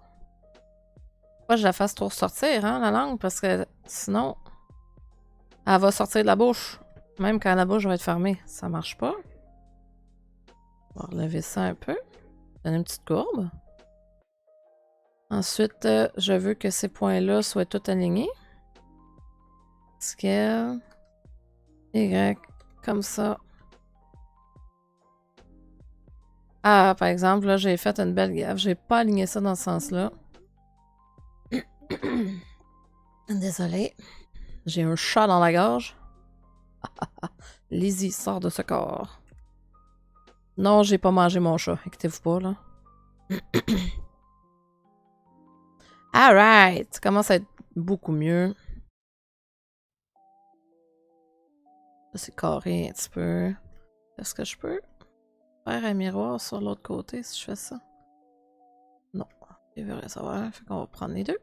Pas que je la fasse trop sortir, hein, la langue, parce que sinon, elle va sortir de la bouche. Même quand la bouche va être fermée. Ça marche pas. On va relever ça un peu. Donner une petite courbe. Ensuite, je veux que ces points-là soient tout alignés. Scale. Y. Comme ça. Ah, par exemple, là, j'ai fait une belle gaffe. J'ai pas aligné ça dans ce sens-là. Désolée. J'ai un chat dans la gorge. Lizzie, sort de ce corps. Non, j'ai pas mangé mon chat. Inquiétez-vous pas, là. Alright. Ça commence à être beaucoup mieux. C'est carré un petit peu. Est-ce que je peux faire un miroir sur l'autre côté si je fais ça? Non. Il veut rien savoir. Fait qu'on va prendre les deux.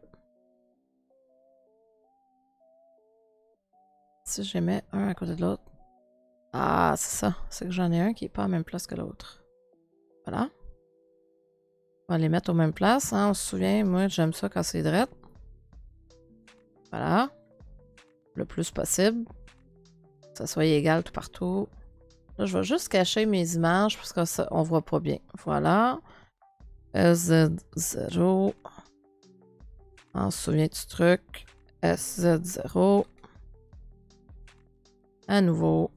Si je les mets un à côté de l'autre. Ah, c'est ça. C'est que j'en ai un qui est pas à la même place que l'autre. Voilà. On va les mettre aux mêmes places. Hein. On se souvient, moi, j'aime ça quand c'est drette. Voilà. Le plus possible. Que ça soit égal tout partout. Là, je vais juste cacher mes images parce que ça, on voit pas bien. Voilà. SZ0. On se souvient du truc. SZ0. À nouveau.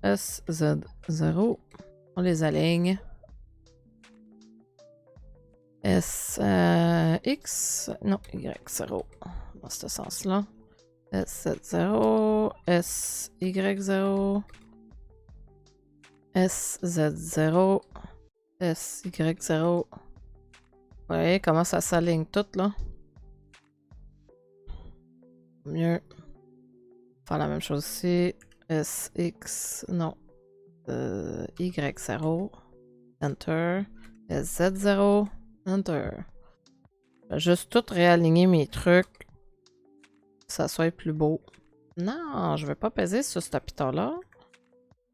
SZ0. On les aligne. SX. Non, Y0. Dans ce sens-là. SZ0. SY0. SZ0. SY0. Vous voyez comment ça s'aligne tout, là? Mieux. Faire la même chose ici. SX. Non. Y0. Enter. SZ0. Enter. Je vais juste tout réaligner mes trucs. Que ça soit plus beau. Non, je vais pas peser sur ce piton-là.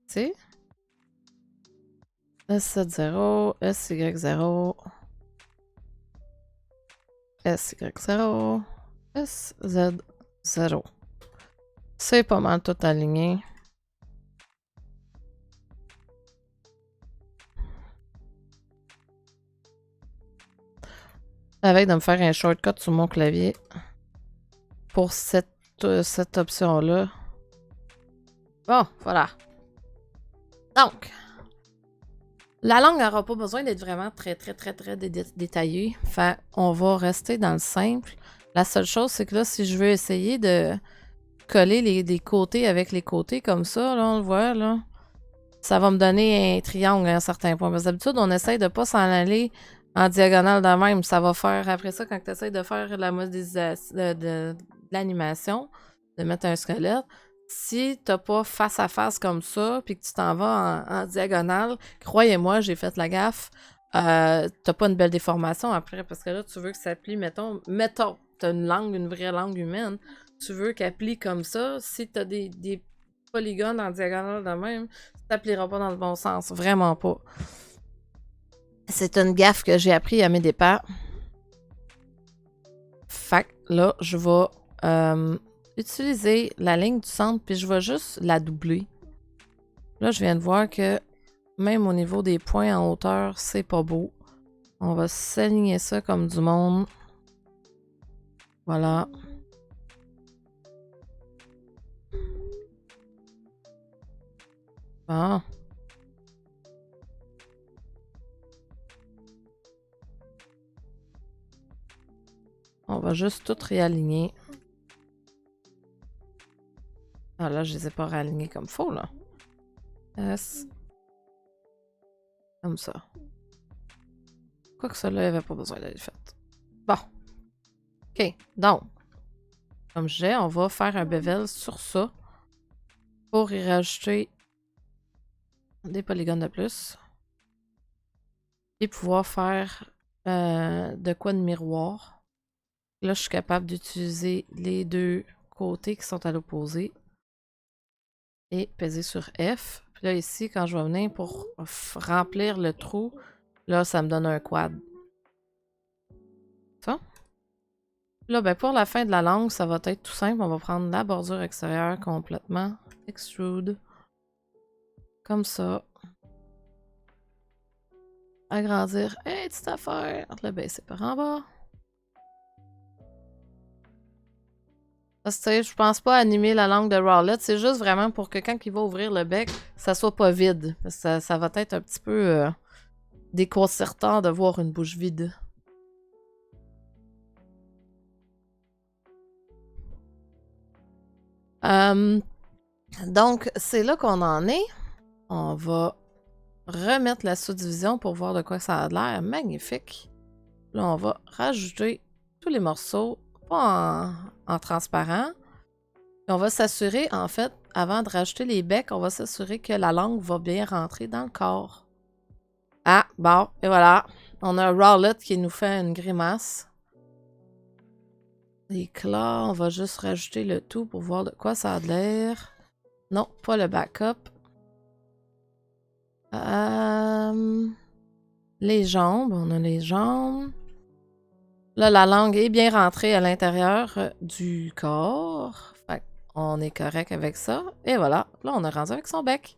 Tu sais? SZ0. SY0. SY0. SZ0. C'est pas mal tout aligné. Avec de me faire un shortcut sur mon clavier pour cette option-là. Bon, voilà. Donc, la langue n'aura pas besoin d'être vraiment très détaillée. Fait, on va rester dans le simple. La seule chose, c'est que là, si je veux essayer de coller des côtés avec les côtés comme ça, là, on le voit, là, ça va me donner un triangle à un certain point. Parce que d'habitude, on essaye de pas s'en aller en diagonale de même. Ça va faire, après ça, quand tu essaies de faire la modélisation de l'animation, de mettre un squelette, si t'as pas face à face comme ça, puis que tu t'en vas en diagonale, croyez-moi, j'ai fait la gaffe, t'as pas une belle déformation après, parce que là, tu veux que ça plie, mettons, t'as une langue, une vraie langue humaine, tu veux qu'elle plie comme ça, si t'as des polygones en diagonale de même, ça pliera pas dans le bon sens, vraiment pas. C'est une gaffe que j'ai appris à mes dépens. Fait que là, je vais utiliser la ligne du centre, puis je vais juste la doubler. Là, je viens de voir que même au niveau des points en hauteur, c'est pas beau. On va s'aligner ça comme du monde. Voilà. Bon. On va juste tout réaligner. Ah là, je les ai pas réalignés comme faux, là. S. Comme ça. Quoique cela, il n'y avait pas besoin d'être fait. Bon. OK. Donc, comme je disais, on va faire un bevel sur ça pour y rajouter des polygones de plus. Et pouvoir faire de quoi de miroir. Là, je suis capable d'utiliser les deux côtés qui sont à l'opposé. Et peser sur F. Puis là, ici, quand je vais venir pour remplir le trou, là, ça me donne un quad. Ça. Là, ben, pour la fin de la langue, ça va être tout simple. On va prendre la bordure extérieure complètement. Extrude. Comme ça. Agrandir. Hey, petite affaire. Le baisser par en bas. Parce que je pense pas animer la langue de Rowlet. C'est juste vraiment pour que quand il va ouvrir le bec, ça soit pas vide. Parce que ça va être un petit peu déconcertant de voir une bouche vide. Donc, c'est là qu'on en est. On va remettre la sous-division pour voir de quoi ça a l'air. Magnifique. Là, on va rajouter tous les morceaux, pas en transparent. Et on va s'assurer, en fait, avant de rajouter les becs, on va s'assurer que la langue va bien rentrer dans le corps. Ah, bon, et voilà. On a un Rowlet qui nous fait une grimace. L'éclat, on va juste rajouter le tout pour voir de quoi ça a l'air. Non, pas le backup. Les jambes, on a les jambes. Là, la langue est bien rentrée à l'intérieur du corps. Fait on est correct avec ça. Et voilà, là, on est rendu avec son bec.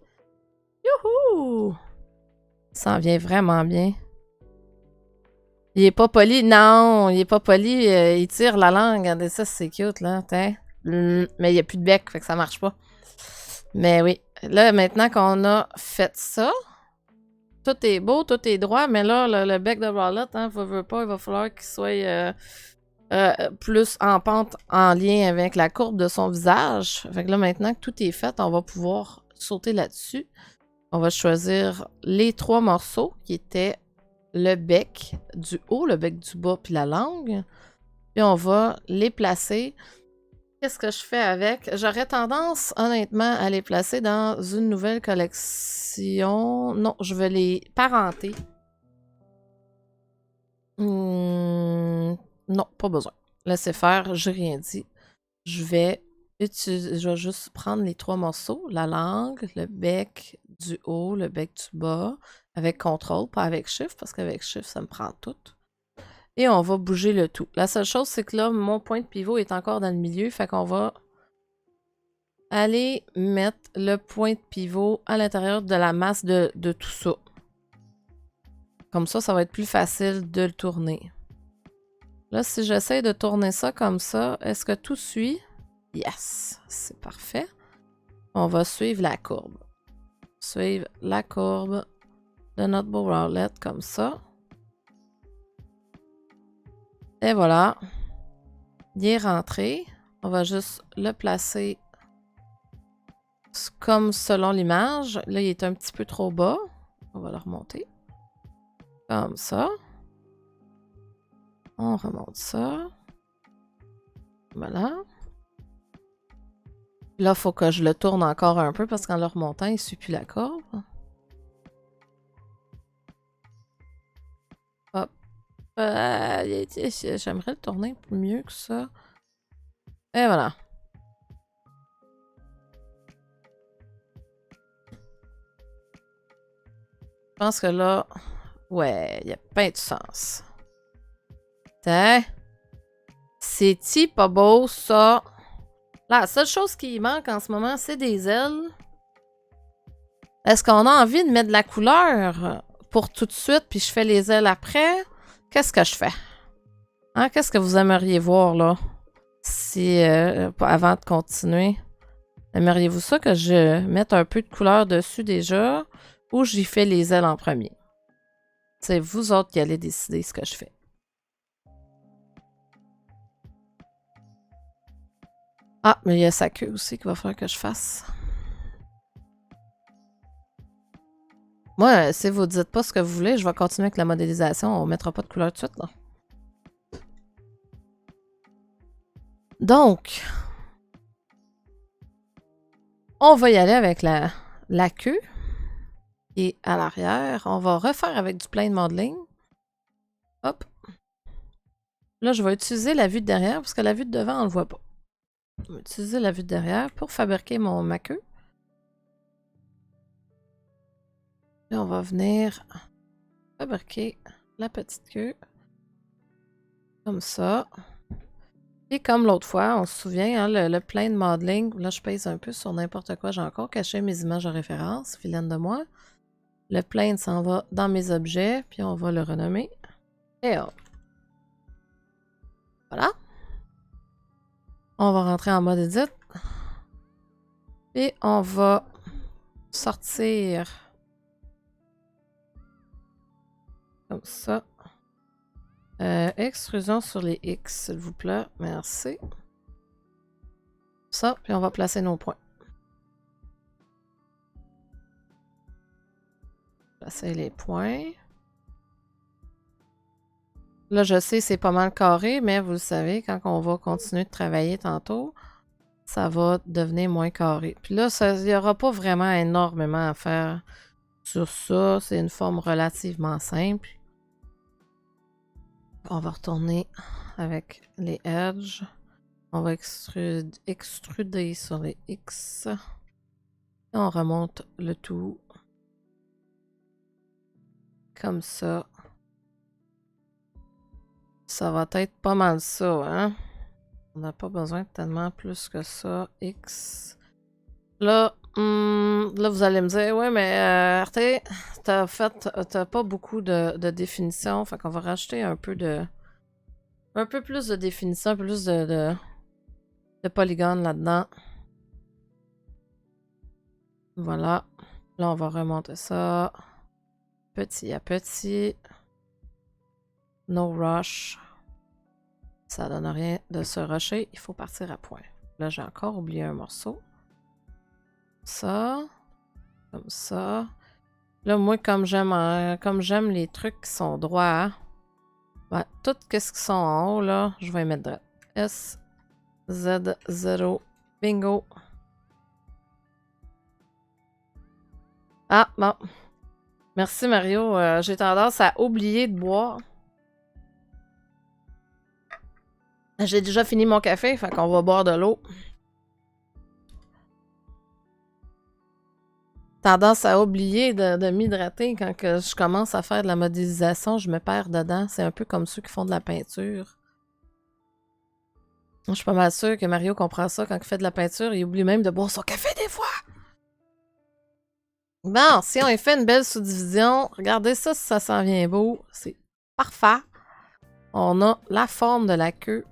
Youhou! Ça en vient vraiment bien. Il est pas poli. Non, il est pas poli. Il tire la langue. Regardez ça, c'est cute, là. Mais il n'y a plus de bec, fait que ça marche pas. Mais oui. Là, maintenant qu'on a fait ça, tout est beau, tout est droit, mais là, le bec de Rowlet, hein, veut pas, il va falloir qu'il soit plus en pente en lien avec la courbe de son visage. Fait que là, maintenant que tout est fait, on va pouvoir sauter là-dessus. On va choisir les 3 morceaux qui étaient le bec du haut, le bec du bas, puis la langue. Puis on va les placer. Qu'est-ce que je fais avec? J'aurais tendance, honnêtement, à les placer dans une nouvelle collection. Non, je vais les parenter. Non, pas besoin. Laissez faire, j'ai rien dit. Je vais juste prendre les 3 morceaux, la langue, le bec du haut, le bec du bas, avec contrôle, pas avec shift, parce qu'avec shift, ça me prend tout. Et on va bouger le tout. La seule chose, c'est que là, mon point de pivot est encore dans le milieu. Fait qu'on va aller mettre le point de pivot à l'intérieur de la masse de tout ça. Comme ça va être plus facile de le tourner. Là, si j'essaie de tourner ça comme ça, est-ce que tout suit? Yes, c'est parfait. On va suivre la courbe. Suivre la courbe de notre beau roulette comme ça. Et voilà. Il est rentré. On va juste le placer comme selon l'image. Là, il est un petit peu trop bas. On va le remonter. Comme ça. On remonte ça. Voilà. Là, il faut que je le tourne encore un peu parce qu'en le remontant, il ne suit plus la courbe. Hop. J'aimerais le tourner mieux que ça. Et voilà. Je pense que là, ouais, il y a plein de sens. Tiens. C'est-tu pas beau, ça? La seule chose qui manque en ce moment, c'est des ailes. Est-ce qu'on a envie de mettre de la couleur pour tout de suite, puis je fais les ailes après? Qu'est-ce que je fais? Hein? Qu'est-ce que vous aimeriez voir, là? Si, avant de continuer. Aimeriez-vous ça que je mette un peu de couleur dessus déjà? Ou j'y fais les ailes en premier? C'est vous autres qui allez décider ce que je fais. Ah, mais il y a sa queue aussi qu'il va falloir que je fasse. Moi, si vous dites pas ce que vous voulez, je vais continuer avec la modélisation. On mettra pas de couleur tout de suite, là. Donc, on va y aller avec la queue. Et à l'arrière, on va refaire avec du plain modeling. Hop. Là, je vais utiliser la vue de derrière parce que la vue de devant, on ne le voit pas. Je vais utiliser la vue de derrière pour fabriquer ma queue. Et on va venir fabriquer la petite queue. Comme ça. Et comme l'autre fois, on se souvient, hein, le plain modeling, là je pèse un peu sur n'importe quoi, j'ai encore caché mes images de référence, vilaine de moi. Le plain s'en va dans mes objets, puis on va le renommer. Et hop. Voilà. On va rentrer en mode edit. Et on va sortir comme ça. Extrusion sur les X, s'il vous plaît. Merci. Ça, puis on va placer nos points. Placer les points. Là, je sais, c'est pas mal carré, mais vous le savez, quand on va continuer de travailler tantôt, ça va devenir moins carré. Puis là, il n'y aura pas vraiment énormément à faire sur ça. C'est une forme relativement simple. On va retourner avec les edges. On va extruder sur les X. Et on remonte le tout. Comme ça. Ça va être pas mal ça, hein? On n'a pas besoin de tellement plus que ça. X. Là, là vous allez me dire, ouais, mais RT, t'as pas beaucoup de définition. Fait qu'on va rajouter un peu plus de définition, un peu plus de polygones là-dedans. Voilà. Là, on va remonter ça. Petit à petit. No rush. Ça donne rien de se rusher. Il faut partir à point. Là, j'ai encore oublié un morceau. Ça. Comme ça. Là, moi, comme j'aime les trucs qui sont droits, ben, tout ce qui sont en haut, là, je vais mettre droit. S, Z, 0. Bingo. Ah, bon. Merci, Mario. J'ai tendance à oublier de boire. J'ai déjà fini mon café, fait qu'on va boire de l'eau. tendance à oublier de m'hydrater quand que je commence à faire de la modélisation. Je me perds dedans. C'est un peu comme ceux qui font de la peinture. Je suis pas mal sûre que Mario comprend ça. Quand il fait de la peinture, il oublie même de boire son café des fois. Bon, si on fait une belle sous-division, regardez ça si ça s'en vient beau. C'est parfait. On a la forme de la queue.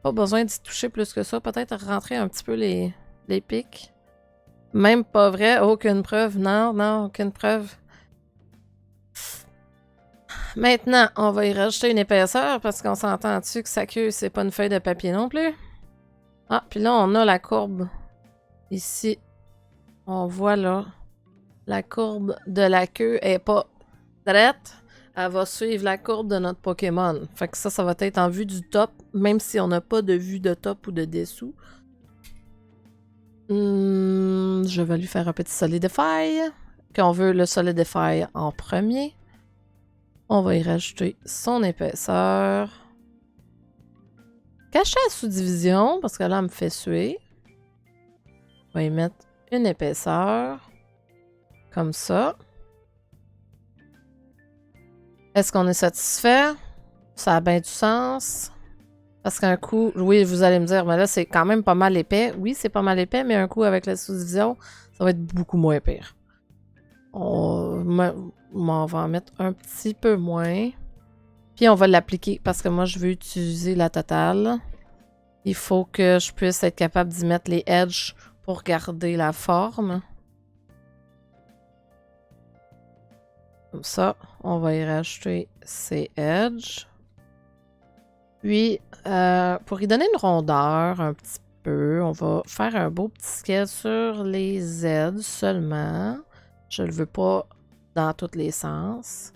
Pas besoin d'y toucher plus que ça. Peut-être rentrer un petit peu les pics. Même pas vrai. Aucune preuve. Non, non, aucune preuve. Maintenant, on va y rajouter une épaisseur parce qu'on s'entend dessus que sa queue, c'est pas une feuille de papier non plus. Ah, puis là, on a la courbe. Ici, on voit là, la courbe de la queue est pas droite. Elle va suivre la courbe de notre Pokémon. Fait que ça va être en vue du top, même si on n'a pas de vue de top ou de dessous. Je vais lui faire un petit Solidify. Qu'on veut le Solidify en premier. On va y rajouter son épaisseur. Cacher la sous-division, parce que là, elle me fait suer. On va y mettre une épaisseur. Comme ça. Est-ce qu'on est satisfait? Ça a bien du sens. Parce qu'un coup, oui, vous allez me dire, mais là, c'est quand même pas mal épais. Oui, c'est pas mal épais, mais un coup avec la sous-division, ça va être beaucoup moins pire. On va en mettre un petit peu moins. Puis on va l'appliquer parce que moi, je veux utiliser la totale. Il faut que je puisse être capable d'y mettre les edges pour garder la forme. Comme ça, on va y rajouter ces edges. Puis, pour y donner une rondeur un petit peu, on va faire un beau petit scale sur les aides seulement. Je le veux pas dans tous les sens.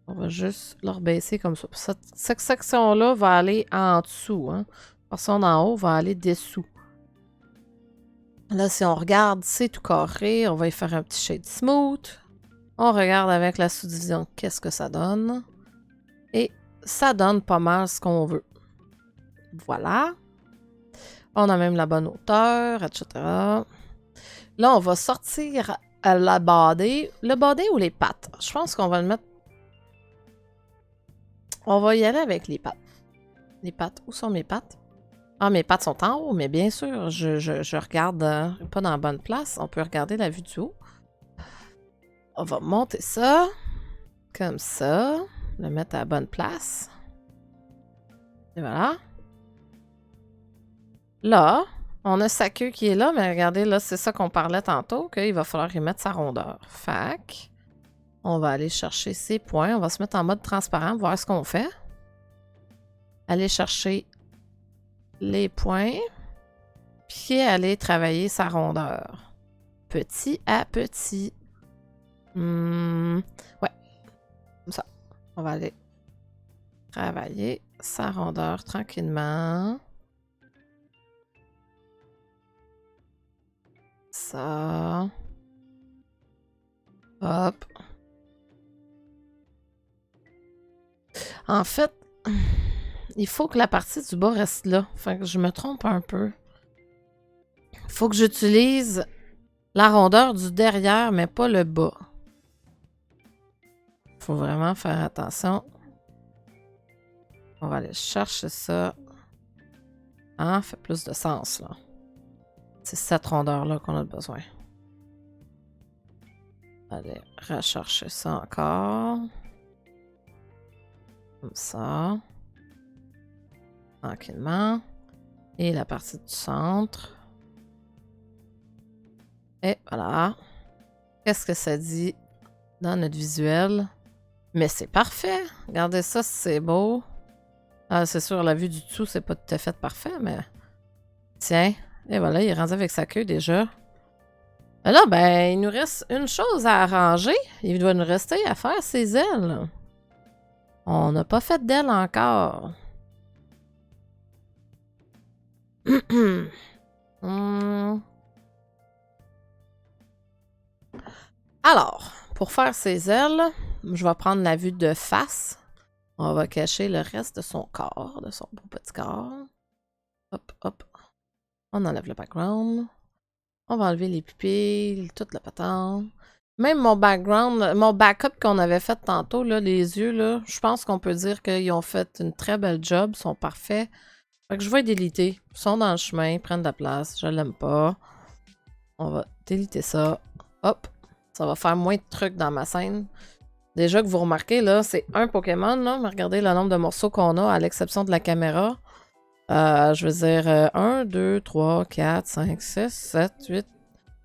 On va juste le rebaisser comme ça. Cette section-là va aller en dessous. Hein. La portion d'en haut va aller dessous. Là, si on regarde, c'est tout carré. On va y faire un petit shade smooth. On regarde avec la sous-division qu'est-ce que ça donne. Et ça donne pas mal ce qu'on veut. Voilà. On a même la bonne hauteur, etc. Là, on va sortir la body. Le body ou les pattes? Je pense qu'on va le mettre... On va y aller avec les pattes. Les pattes. Où sont mes pattes? Ah, mes pattes sont en haut, mais bien sûr, je regarde pas dans la bonne place. On peut regarder la vue du haut. On va monter ça. Comme ça. Le mettre à la bonne place. Et voilà. Là, on a sa queue qui est là, mais regardez, là, c'est ça qu'on parlait tantôt, qu'il va falloir y mettre sa rondeur. Fac. On va aller chercher ces points. On va se mettre en mode transparent, voir ce qu'on fait. Aller chercher les points. Puis aller travailler sa rondeur. Petit à petit. Ouais. Comme ça. On va aller travailler sa rondeur tranquillement. Ça. Hop. En fait, il faut que la partie du bas reste là. Fait que je me trompe un peu. Il faut que j'utilise la rondeur du derrière, mais pas le bas. Il faut vraiment faire attention. On va aller chercher ça. Ah, ça fait plus de sens, là. C'est cette rondeur-là qu'on a besoin. Allez, rechercher ça encore. Comme ça. Tranquillement. Et la partie du centre. Et voilà. Qu'est-ce que ça dit dans notre visuel? Mais c'est parfait. Regardez ça, c'est beau. Ah, c'est sûr, la vue du dessous, c'est pas tout à fait parfait, mais... Tiens. Et voilà, il est rendu avec sa queue déjà. Et là, ben, il nous reste une chose à arranger. Il doit nous rester à faire ses ailes. On n'a pas fait d'ailes encore. Alors, pour faire ses ailes, je vais prendre la vue de face. On va cacher le reste de son corps, de son beau petit corps. Hop, hop. On enlève le background. On va enlever les pupilles, toute la patente. Même mon background, mon backup qu'on avait fait tantôt, là, les yeux, là, je pense qu'on peut dire qu'ils ont fait une très belle job, ils sont parfaits. Fait que je vais les déliter. Ils sont dans le chemin, ils prennent de la place, je l'aime pas. On va déliter ça. Hop, ça va faire moins de trucs dans ma scène. Déjà que vous remarquez, là, c'est un Pokémon, là, mais regardez le nombre de morceaux qu'on a, à l'exception de la caméra. Je veux dire 1, 2, 3, 4, 5, 6, 7, 8,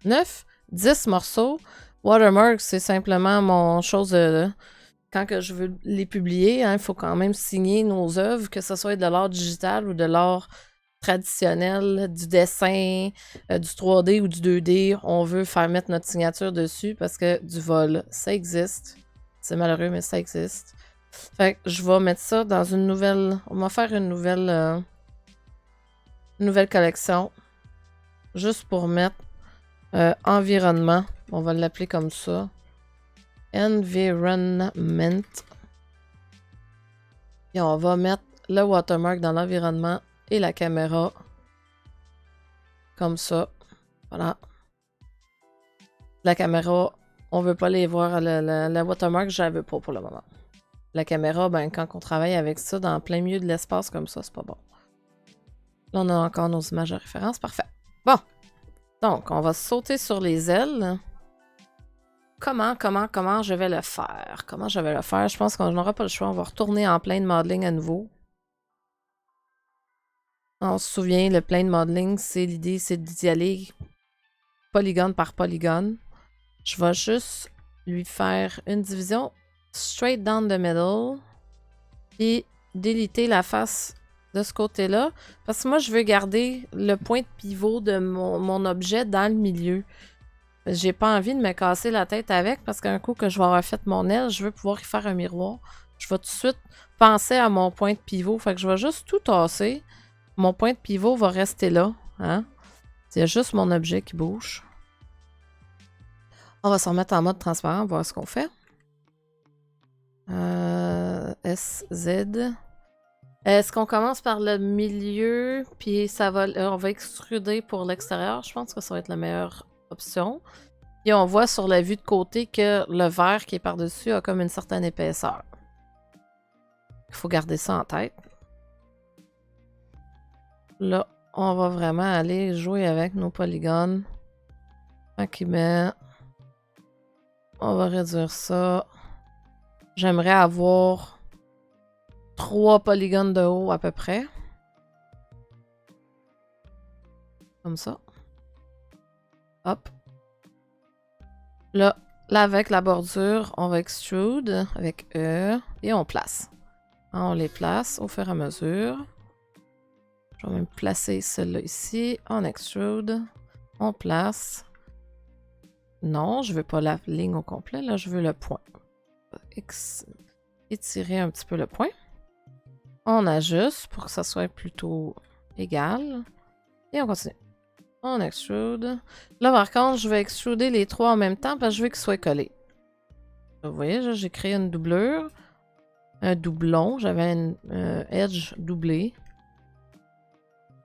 9, 10 morceaux. Watermark, c'est simplement mon chose de... Quand que je veux les publier, il faut quand même signer nos œuvres, que ce soit de l'art digital ou de l'art traditionnel, du dessin, du 3D ou du 2D. On veut faire mettre notre signature dessus parce que du vol, ça existe. C'est malheureux, mais ça existe. Fait que je vais mettre ça dans une nouvelle... On va faire une nouvelle collection. Juste pour mettre environnement. On va l'appeler comme ça. Environment. Et on va mettre le watermark dans l'environnement et la caméra. Comme ça. Voilà. La caméra, on veut pas les voir. Le watermark, je la veux pas pour le moment. La caméra, ben, quand on travaille avec ça dans plein milieu de l'espace comme ça, c'est pas bon. Là, on a encore nos images de référence. Parfait. Bon. Donc, on va sauter sur les ailes. Comment je vais le faire? Comment je vais le faire? Je pense qu'on n'aura pas le choix. On va retourner en plane modeling à nouveau. On se souvient, le plane modeling, l'idée, c'est d'y aller polygone par polygone. Je vais juste lui faire une division straight down the middle et déliter la face de ce côté-là. Parce que moi, je veux garder le point de pivot de mon objet dans le milieu. J'ai pas envie de me casser la tête avec parce qu'un coup que je vais avoir fait mon aile, je veux pouvoir y faire un miroir. Je vais tout de suite penser à mon point de pivot. Fait que je vais juste tout tasser. Mon point de pivot va rester là. Hein? C'est juste mon objet qui bouge. On va se remettre en mode transparent, voir ce qu'on fait. SZ. Est-ce qu'on commence par le milieu, puis ça va, on va extruder pour l'extérieur? Je pense que ça va être la meilleure option. Puis on voit sur la vue de côté que le vert qui est par-dessus a comme une certaine épaisseur. Il faut garder ça en tête. Là, on va vraiment aller jouer avec nos polygones. Tranquillement. On va réduire ça. J'aimerais avoir 3 polygones de haut à peu près. Comme ça. Hop. Là, avec la bordure, on va extrude avec E et on place. On les place au fur et à mesure. Je vais même placer celle-là ici. On extrude. On place. Non, je veux pas la ligne au complet. Là, je veux le point. Étirer un petit peu le point. On ajuste pour que ça soit plutôt égal. Et on continue. On extrude. Là, par contre, je vais extruder les 3 en même temps parce que je veux qu'ils soient collés. Vous voyez, j'ai créé une doublure. Un doublon. J'avais un edge doublé.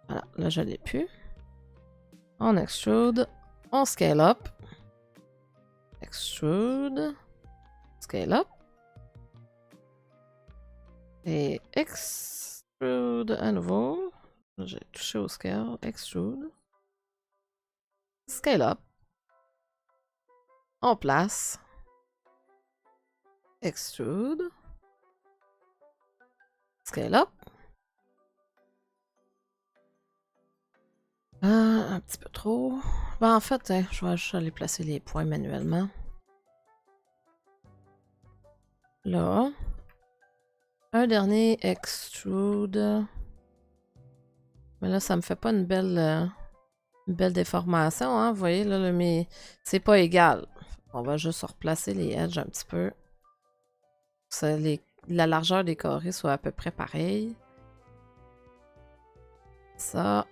Voilà, là, je l'ai plus. On extrude. On scale up. Extrude. Scale up. Et extrude à nouveau. J'ai touché au scale. Extrude. Scale up. On place. Extrude. Scale up. Un petit peu trop. Ben, en fait, je vais juste aller placer les points manuellement. Là. Un dernier extrude. Mais là, ça me fait pas une belle déformation, hein. Vous voyez, là, mais c'est pas égal. On va juste replacer les edges un petit peu. Pour que la largeur des carrés soit à peu près pareille. Ça.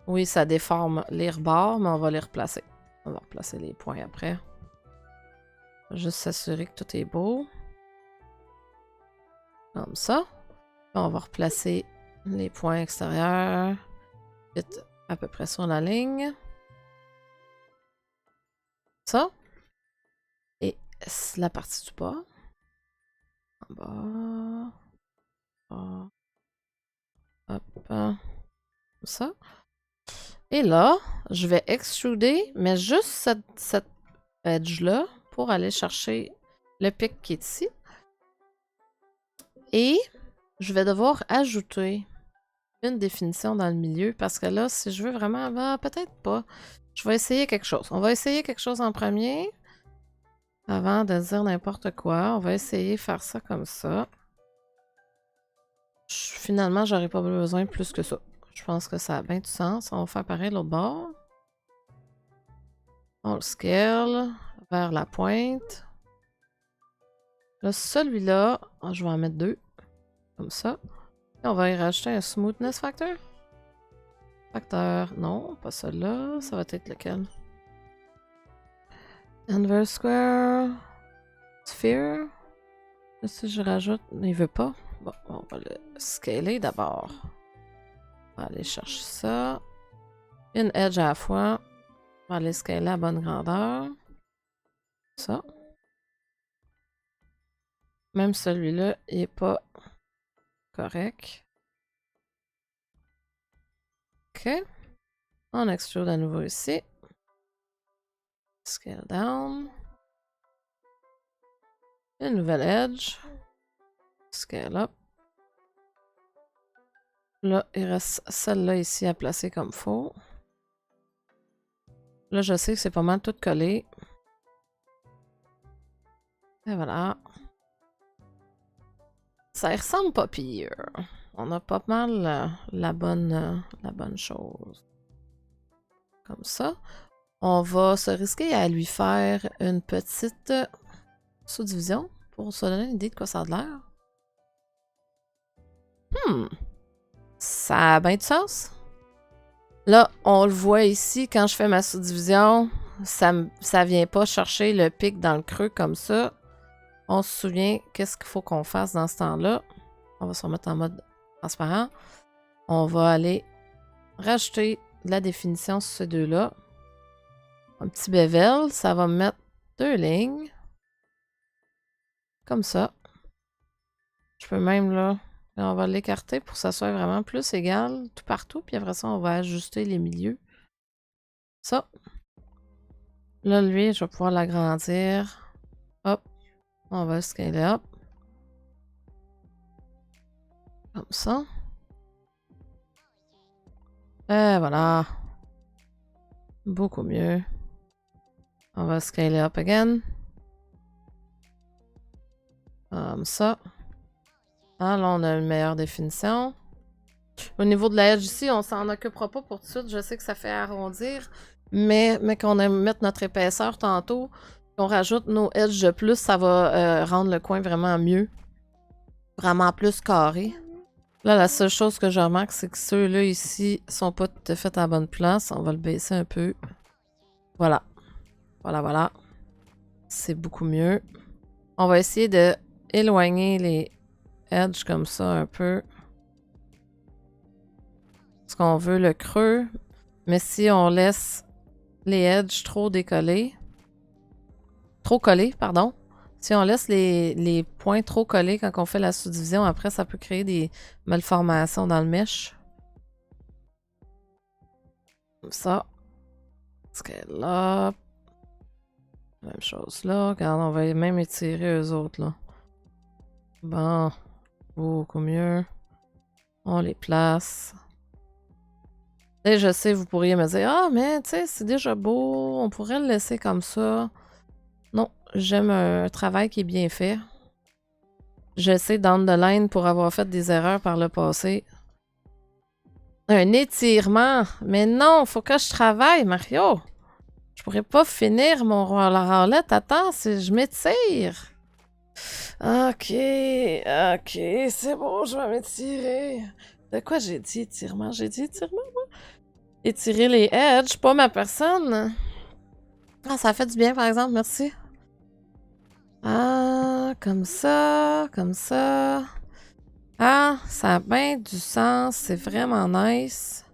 Oui, ça déforme les rebords, mais on va les replacer. On va replacer les points après. Juste s'assurer que tout est beau. Comme ça. On va replacer les points extérieurs. Vite, à peu près sur la ligne. Ça. Et la partie du bas. En bas. Hop. Comme ça. Et là, je vais extruder, mais juste cette edge-là pour aller chercher le pic qui est ici. Et je vais devoir ajouter une définition dans le milieu parce que là, si je veux vraiment, peut-être pas. Je vais essayer quelque chose. On va essayer quelque chose en premier avant de dire n'importe quoi. On va essayer de faire ça comme ça. Finalement, j'aurais pas besoin de plus que ça. Je pense que ça a bien du sens. On va faire pareil de l'autre bord. On le scale vers la pointe. Là, celui-là, je vais en mettre 2. Comme ça. Et on va y rajouter un smoothness factor. Facteur, non, pas celui-là. Ça va être lequel? Inverse square. Sphere. Là, si je rajoute, il veut pas. Bon, on va le scaler d'abord. On va aller chercher ça. Une edge à la fois. On va aller scaler à bonne grandeur. Ça. Même celui-là, il est pas correct. OK. On extrude à nouveau ici. Scale down. Une nouvelle edge. Scale up. Là, il reste celle-là ici à placer comme faut. Là, je sais que c'est pas mal tout collé. Et voilà. Ça ressemble pas pire. On a pas mal la bonne chose. Comme ça. On va se risquer à lui faire une petite sous-division pour se donner une idée de quoi ça a l'air. Ça a bien du sens. Là, on le voit ici, quand je fais ma sous-division, ça vient pas chercher le pic dans le creux comme ça. On se souvient qu'est-ce qu'il faut qu'on fasse dans ce temps-là. On va se remettre en mode transparent. On va aller rajouter de la définition sur ces deux-là. Un petit bevel, ça va me mettre 2 lignes. Comme ça. Je peux même là, on va l'écarter pour que ça soit vraiment plus égal tout partout. Puis après ça, on va ajuster les milieux. Ça. Là, lui, je vais pouvoir l'agrandir. Hop. On va scaler up. Comme ça. Et voilà. Beaucoup mieux. On va scaler up again. Comme ça. Ah, là, on a une meilleure définition. Au niveau de la edge ici, on s'en occupera pas pour tout de suite. Je sais que ça fait arrondir. Mais qu'on aime mettre notre épaisseur tantôt, qu'on rajoute nos edges de plus, ça va rendre le coin vraiment mieux. Vraiment plus carré. Là, la seule chose que je remarque, c'est que ceux-là ici sont pas tout à fait à la bonne place. On va le baisser un peu. Voilà. Voilà. C'est beaucoup mieux. On va essayer de éloigner les edges comme ça un peu. Parce qu'on veut le creux. Mais si on laisse les edges trop décollés, trop collés, pardon. Si on laisse les points trop collés quand on fait la sous-division, après, ça peut créer des malformations dans le mesh. Comme ça. Scale up. Même chose là. Regarde, on va même étirer eux autres, là. Bon. Beaucoup mieux. On les place. Et je sais, vous pourriez me dire, ah, mais tu sais, c'est déjà beau. On pourrait le laisser comme ça. Non, j'aime un travail qui est bien fait. Je sais, down the line, pour avoir fait des erreurs par le passé. Un étirement. Mais non, faut que je travaille, Mario. Je pourrais pas finir mon roulette. Attends, si je m'étire. Ok, c'est bon, je vais m'étirer. De quoi j'ai dit étirement? J'ai dit étirement, moi? Étirer les edges, pas ma personne. Ah, ça fait du bien, par exemple, merci. Ah, comme ça, comme ça. Ah, ça a bien du sens, c'est vraiment nice.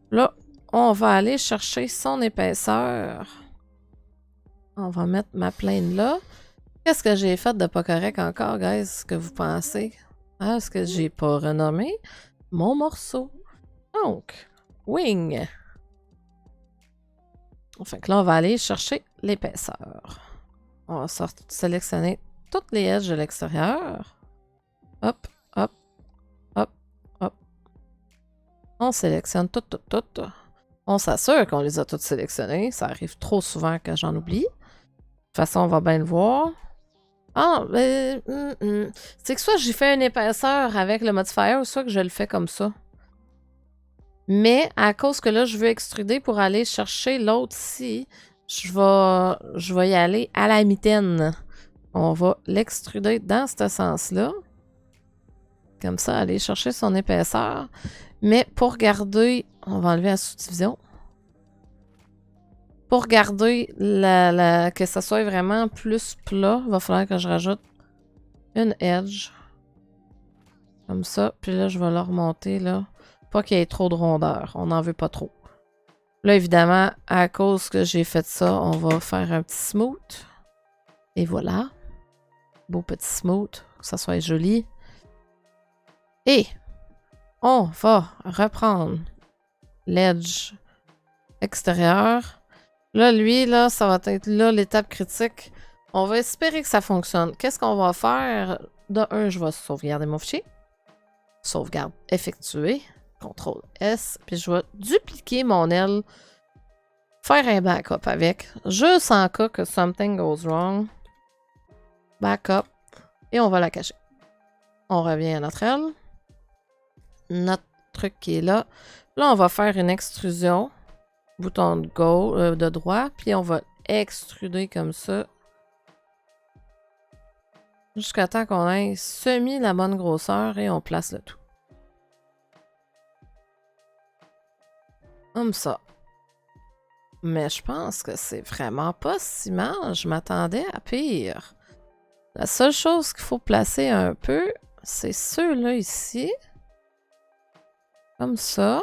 Là, on va aller chercher son épaisseur. On va mettre ma plane là. Qu'est-ce que j'ai fait de pas correct encore, guys? Ce que vous pensez? Ah, est-ce que j'ai pas renommé mon morceau? Donc, wing. Fait que là, on va aller chercher l'épaisseur. On va sélectionner toutes les edges de l'extérieur. Hop, hop, hop, hop. On sélectionne toutes. On s'assure qu'on les a toutes sélectionnées. Ça arrive trop souvent que j'en oublie. De toute façon, on va bien le voir. Ah, c'est que soit j'ai fait une épaisseur avec le modifier, ou soit que je le fais comme ça. Mais à cause que là, je veux extruder pour aller chercher l'autre ici, je vais y aller à la mitaine. On va l'extruder dans ce sens-là. Comme ça, aller chercher son épaisseur. Mais pour garder, on va enlever la sous-division. Pour garder que ça soit vraiment plus plat, il va falloir que je rajoute une edge. Comme ça. Puis là, je vais le remonter là. Pas qu'il y ait trop de rondeur. On n'en veut pas trop. Là, évidemment, à cause que j'ai fait ça, on va faire un petit smooth. Et voilà. Beau petit smooth. Que ça soit joli. Et on va reprendre l'edge extérieur. Là, lui, là, ça va être là l'étape critique. On va espérer que ça fonctionne. Qu'est-ce qu'on va faire? De un, je vais sauvegarder mon fichier. Sauvegarde effectuée. CTRL S. Puis je vais dupliquer mon aile. Faire un backup avec. Juste en cas que something goes wrong. Backup. Et on va la cacher. On revient à notre aile. Notre truc qui est là. Là, on va faire une extrusion. Bouton de gauche, de droit. Puis on va extruder comme ça. Jusqu'à temps qu'on ait semi la bonne grosseur et on place le tout. Comme ça. Mais je pense que c'est vraiment pas si mal. Je m'attendais à pire. La seule chose qu'il faut placer un peu, c'est ceux-là ici. Comme ça.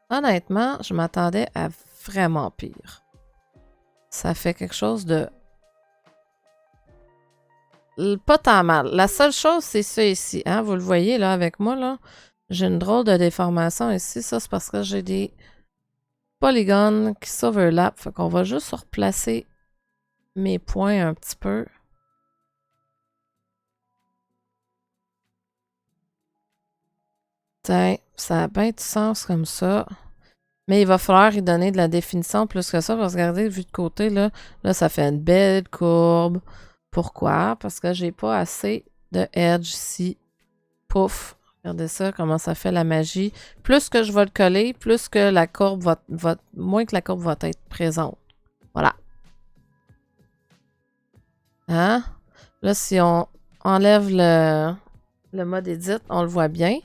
Honnêtement, je m'attendais à vraiment pire. Ça fait quelque chose de pas tant mal. La seule chose, c'est ça ici. Hein? Vous le voyez là avec moi, là. J'ai une drôle de déformation ici. Ça, c'est parce que j'ai des polygones qui s'overlappent. Fait qu'on va juste replacer mes points un petit peu. Tiens, ça a bien du sens comme ça. Mais il va falloir y donner de la définition plus que ça. Parce que regardez, vu de côté, là, ça fait une belle courbe. Pourquoi? Parce que j'ai pas assez de edge ici. Pouf! Regardez ça, comment ça fait la magie. Plus que je vais le coller, plus que la courbe moins que la courbe va être présente. Voilà. Hein? Là, si on enlève le mode edit, on le voit bien.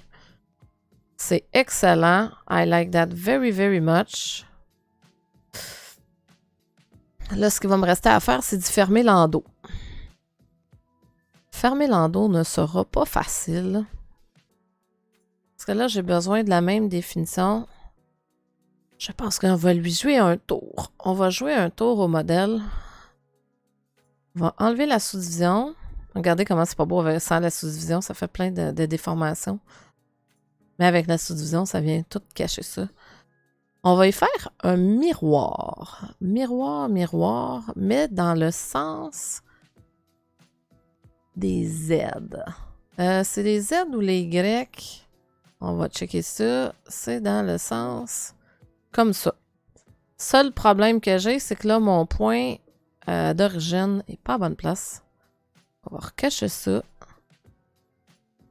C'est excellent. I like that very, very much. Là, ce qui va me rester à faire, c'est d'y fermer l'endos. Fermer l'endos ne sera pas facile. Parce que là, j'ai besoin de la même définition. Je pense qu'on va lui jouer un tour. On va jouer un tour au modèle. On va enlever la sous-division. Regardez comment c'est pas beau sans la sous-division. Ça fait plein de déformations. Mais avec la sous-division, ça vient tout cacher ça. On va y faire un miroir. Miroir, mais dans le sens des Z. C'est les Z ou les Y? On va checker ça. C'est dans le sens comme ça. Seul problème que j'ai, c'est que là, mon point d'origine n'est pas à bonne place. On va recacher ça.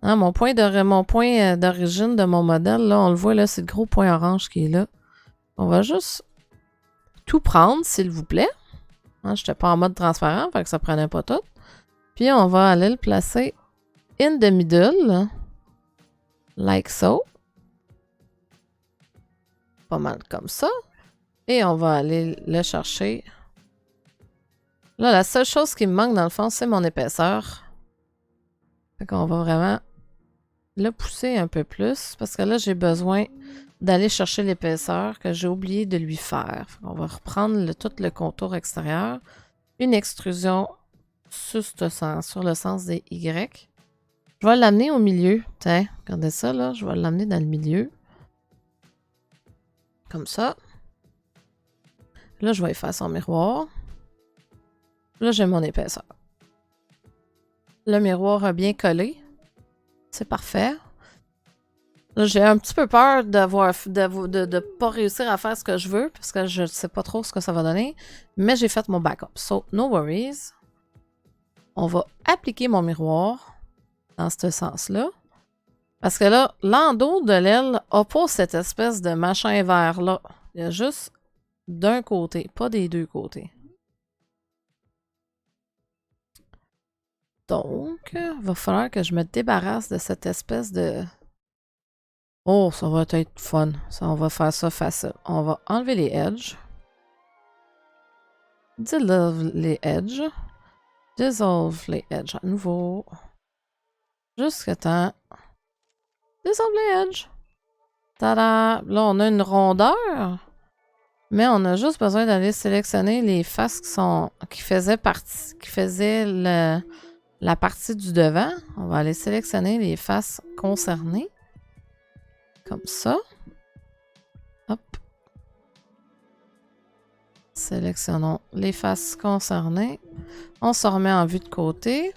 Hein, mon point d'origine de mon modèle, là, on le voit, là, c'est le gros point orange qui est là. On va juste tout prendre, s'il vous plaît. Hein, je n'étais pas en mode transparent, fait que ça prenait pas tout. Puis on va aller le placer in the middle. Like so. Pas mal comme ça. Et on va aller le chercher. Là, la seule chose qui me manque dans le fond, c'est mon épaisseur. Fait qu'on va vraiment le pousser un peu plus. Parce que là, j'ai besoin d'aller chercher l'épaisseur que j'ai oublié de lui faire. On va reprendre tout le contour extérieur. Une extrusion sur le sens des Y. Je vais l'amener au milieu. Tiens, regardez ça, là. Je vais l'amener dans le milieu. Comme ça. Là, je vais y faire son miroir. Là, j'ai mon épaisseur. Le miroir a bien collé. C'est parfait. Là, j'ai un petit peu peur de pas réussir à faire ce que je veux parce que je ne sais pas trop ce que ça va donner. Mais j'ai fait mon backup. So, no worries. On va appliquer mon miroir dans ce sens-là. Parce que là, l'endos de l'aile n'a pas cette espèce de machin vert-là. Il y a juste d'un côté, pas des deux côtés. Donc, il va falloir que je me débarrasse de cette espèce de... Oh, ça va être fun. Ça, on va faire ça facile. On va enlever les edges. Dissolve les edges. Dissolve les edges à nouveau. Jusqu'à temps. Dissolve les edges. Tada! Là, on a une rondeur. Mais on a juste besoin d'aller sélectionner les faces qui faisaient la partie du devant. On va aller sélectionner les faces concernées. Comme ça. Hop. Sélectionnons les faces concernées. On se remet en vue de côté.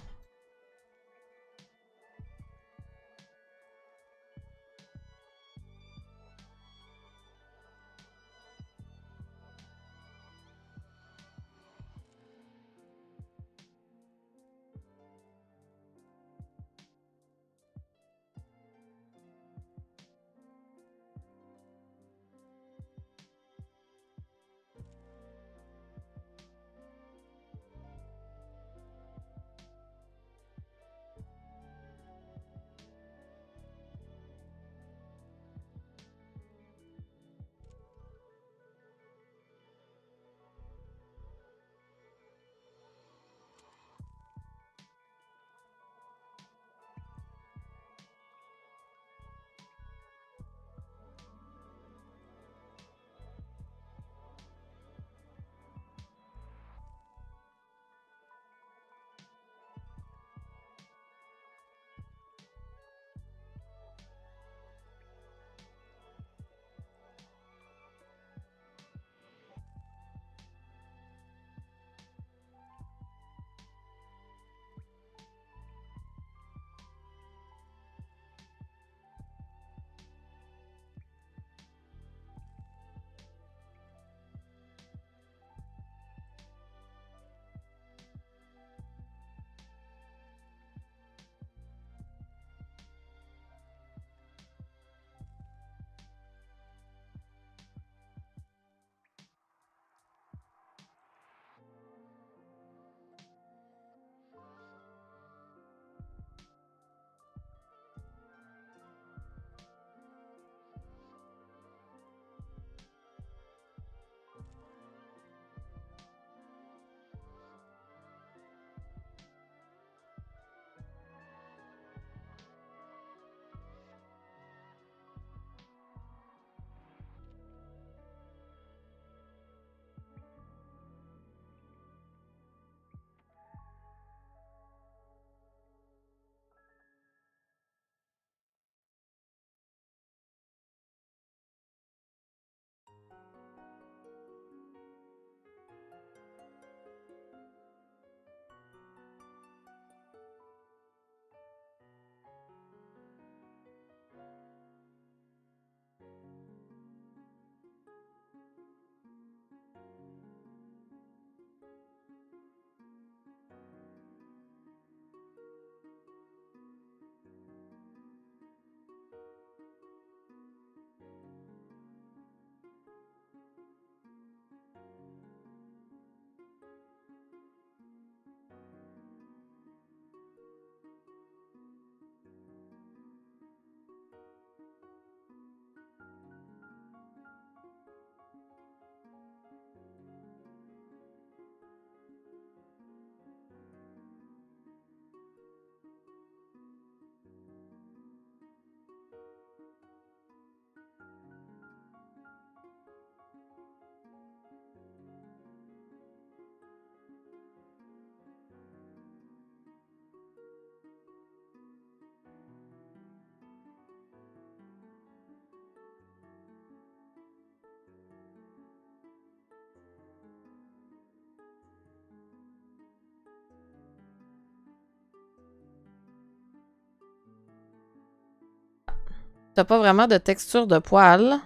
t'as pas vraiment de texture de poil.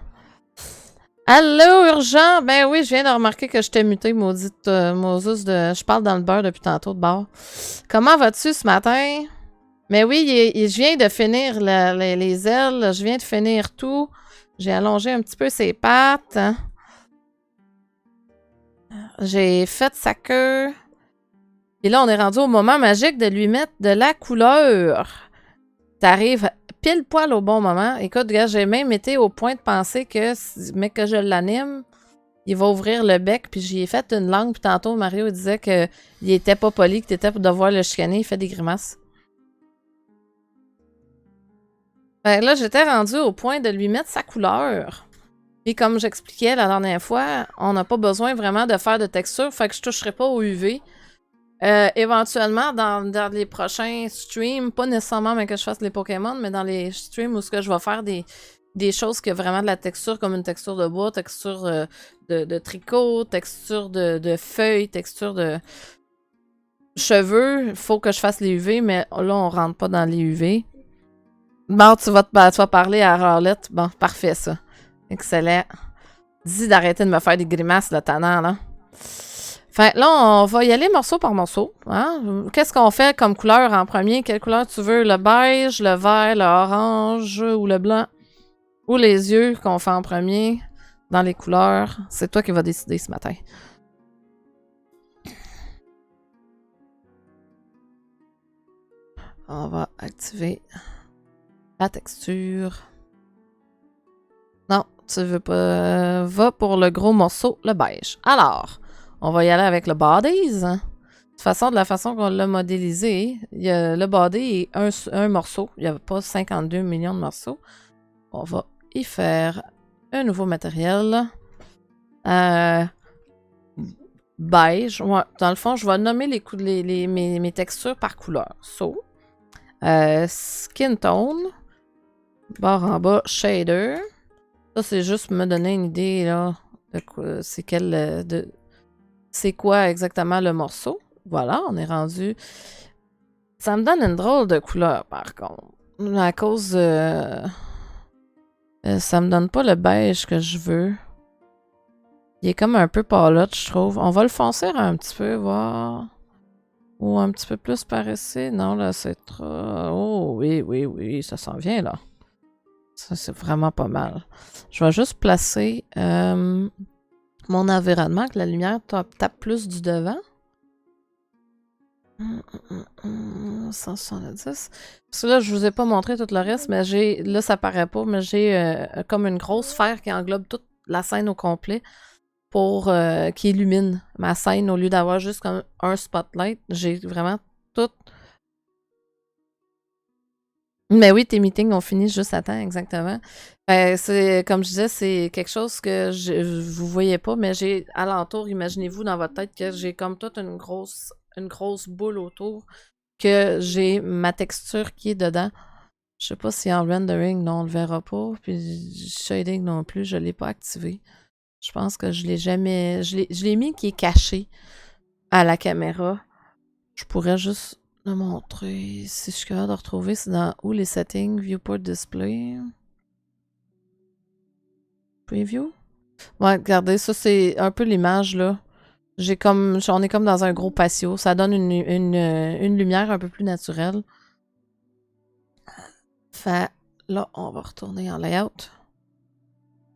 Allô, urgent! Ben oui, je viens de remarquer que je t'ai muté, maudite Moses de... Je parle dans le beurre depuis tantôt de bord. Comment vas-tu ce matin? Mais oui, je viens de finir les ailes. Je viens de finir tout. J'ai allongé un petit peu ses pattes. J'ai fait sa queue. Et là, on est rendu au moment magique de lui mettre de la couleur. T'arrives pile poil au bon moment. Écoute, gars, j'ai même été au point de penser que, mais que je l'anime, il va ouvrir le bec, puis j'y ai fait une langue, puis tantôt, Mario il disait qu'il était pas poli, que t'étais pour devoir le chicaner, il fait des grimaces. Ben là, j'étais rendue au point de lui mettre sa couleur. Puis comme j'expliquais la dernière fois, on n'a pas besoin vraiment de faire de texture, fait que je toucherai pas au UV. Éventuellement, dans les prochains streams, pas nécessairement mais que je fasse les Pokémon, mais dans les streams où ce que je vais faire des choses qui ont vraiment de la texture, comme une texture de bois, texture de tricot, texture de feuilles, texture de cheveux, il faut que je fasse les UV, mais là, on rentre pas dans les UV. Bon, tu vas parler à Rowlett. Bon, parfait, ça. Excellent. Dis d'arrêter de me faire des grimaces, le tannant, là. Fait là, on va y aller morceau par morceau. Hein? Qu'est-ce qu'on fait comme couleur en premier? Quelle couleur tu veux? Le beige, le vert, le orange ou le blanc? Ou les yeux qu'on fait en premier dans les couleurs? C'est toi qui vas décider ce matin. On va activer la texture. Non, tu veux pas. Va pour le gros morceau, le beige. Alors, on va y aller avec le bodies. De toute façon, de la façon qu'on l'a modélisé, le body est un morceau. Il n'y a pas 52 millions de morceaux. On va y faire un nouveau matériel. Beige. Ouais, dans le fond, je vais nommer mes textures par couleur. So, skin tone. Barre en bas, shader. Ça, c'est juste me donner une idée, là, de quoi, c'est quoi exactement le morceau. Voilà, on est rendu. Ça me donne une drôle de couleur, par contre. À cause ça me donne pas le beige que je veux. Il est comme un peu pâlotte, je trouve. On va le foncer un petit peu, voir. Ou un petit peu plus par ici. Non, là, c'est trop... Oh, oui, ça s'en vient, là. Ça, c'est vraiment pas mal. Je vais juste placer mon environnement, que la lumière tape plus du devant. 170. Parce que là, je vous ai pas montré tout le reste, mais j'ai... Là, ça paraît pas, mais j'ai comme une grosse sphère qui englobe toute la scène au complet pour qui illumine ma scène au lieu d'avoir juste comme un spotlight. J'ai vraiment tout... Mais oui, tes meetings ont fini juste à temps, exactement. C'est, comme je disais, c'est quelque chose que vous voyez pas, mais j'ai alentour, imaginez-vous dans votre tête que j'ai comme toute une grosse boule autour, que j'ai ma texture qui est dedans. Je sais pas si en rendering, non, on le verra pas. Puis shading non plus, je l'ai pas activé. Je pense que je l'ai jamais... Je l'ai mis qui est caché à la caméra. Je pourrais juste le montrer. Si je suis capable de retrouver, c'est dans où les settings? Viewport display. Preview? Ouais, regardez, ça c'est un peu l'image là. On est comme dans un gros patio. Ça donne une lumière un peu plus naturelle. Fait là, on va retourner en layout.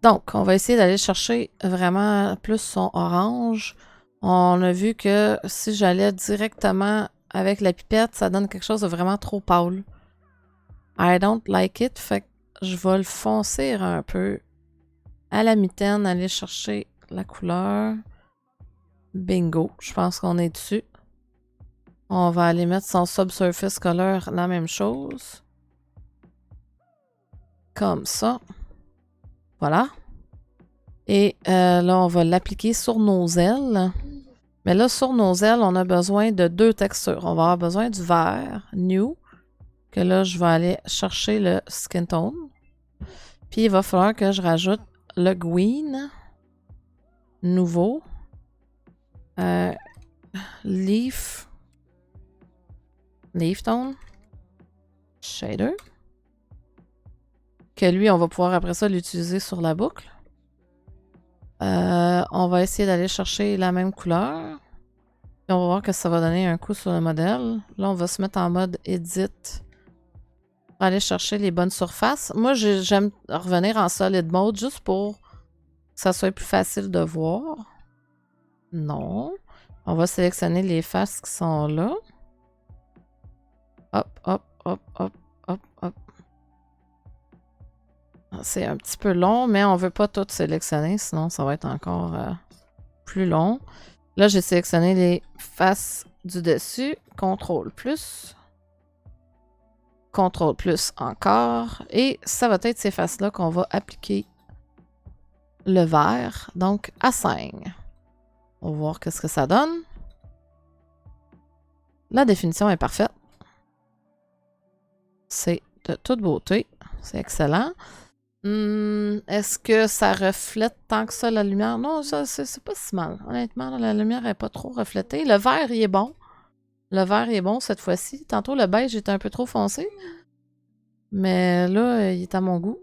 Donc, on va essayer d'aller chercher vraiment plus son orange. On a vu que si j'allais directement avec la pipette, ça donne quelque chose de vraiment trop pâle. I don't like it, fait que je vais le foncer un peu à la mitaine, aller chercher la couleur. Bingo, je pense qu'on est dessus. On va aller mettre son subsurface color, la même chose. Comme ça. Voilà. Et là, on va l'appliquer sur nos ailes. Mais là, sur nos ailes, on a besoin de deux textures. On va avoir besoin du vert, new, que là, je vais aller chercher le skin tone. Puis, il va falloir que je rajoute le green, nouveau, leaf tone, shader. OK. que lui, on va pouvoir après ça l'utiliser sur la boucle. On va essayer d'aller chercher la même couleur. Puis on va voir que ça va donner un coup sur le modèle. Là, on va se mettre en mode Edit pour aller chercher les bonnes surfaces. Moi, j'aime revenir en Solid Mode juste pour que ça soit plus facile de voir. Non. On va sélectionner les faces qui sont là. Hop, hop, hop, hop, hop, hop. C'est un petit peu long, mais on veut pas tout sélectionner, sinon ça va être encore plus long. Là, j'ai sélectionné les faces du dessus. CTRL plus. CTRL plus encore. Et ça va être ces faces-là qu'on va appliquer le vert. Donc, à 5. On va voir qu'est-ce que ça donne. La définition est parfaite. C'est de toute beauté. C'est excellent. Est-ce que ça reflète tant que ça la lumière? Non, ça c'est pas si mal. Honnêtement, la lumière n'est pas trop reflétée. Le vert, il est bon. Le vert, il est bon cette fois-ci. Tantôt, le beige était un peu trop foncé. Mais là, il est à mon goût.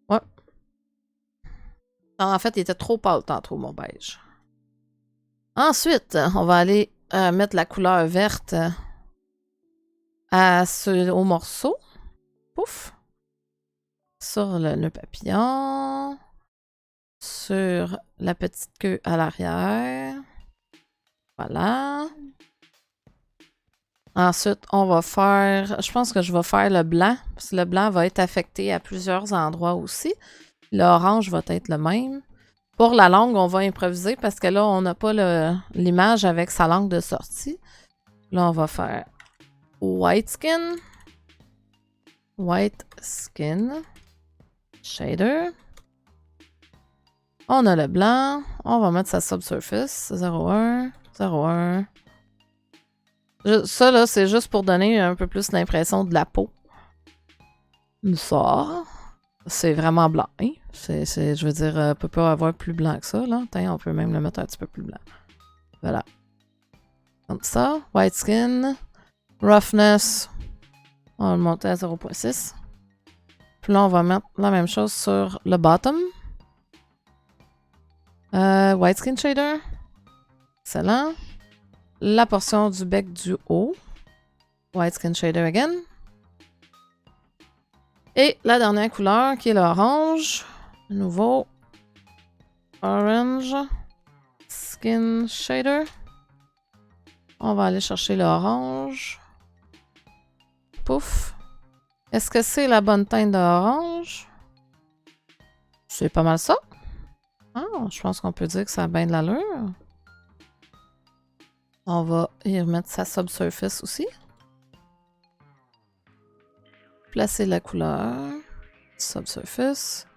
Ouais. En fait, il était trop pâle tantôt, mon beige. Ensuite, on va aller mettre la couleur verte au morceau. Pouf! Sur le nœud papillon. Sur la petite queue à l'arrière. Voilà. Ensuite, on va faire... Je pense que je vais faire le blanc. Parce que le blanc va être affecté à plusieurs endroits aussi. L'orange va être le même. Pour la langue, on va improviser parce que là, on n'a pas l'image avec sa langue de sortie. Là, on va faire White Skin. White Skin. Shader. On a le blanc. On va mettre sa subsurface. 0,1. 0,1. Ça, là, c'est juste pour donner un peu plus l'impression de la peau. Ça. C'est vraiment blanc. Hein? Je veux dire, on peut pas avoir plus blanc que ça. Là. On peut même le mettre un petit peu plus blanc. Voilà. Comme ça. White Skin. Roughness. On va le monter à 0,6. Puis là, on va mettre la même chose sur le bottom. White Skin Shader. Excellent. La portion du bec du haut. White Skin Shader again. Et la dernière couleur qui est l'orange. Nouveau. Orange. Skin Shader. On va aller chercher l'orange. Pouf. Est-ce que c'est la bonne teinte d'orange? C'est pas mal ça. Ah, je pense qu'on peut dire que ça a bien de l'allure. On va y remettre sa subsurface aussi. Placer la couleur. Subsurface.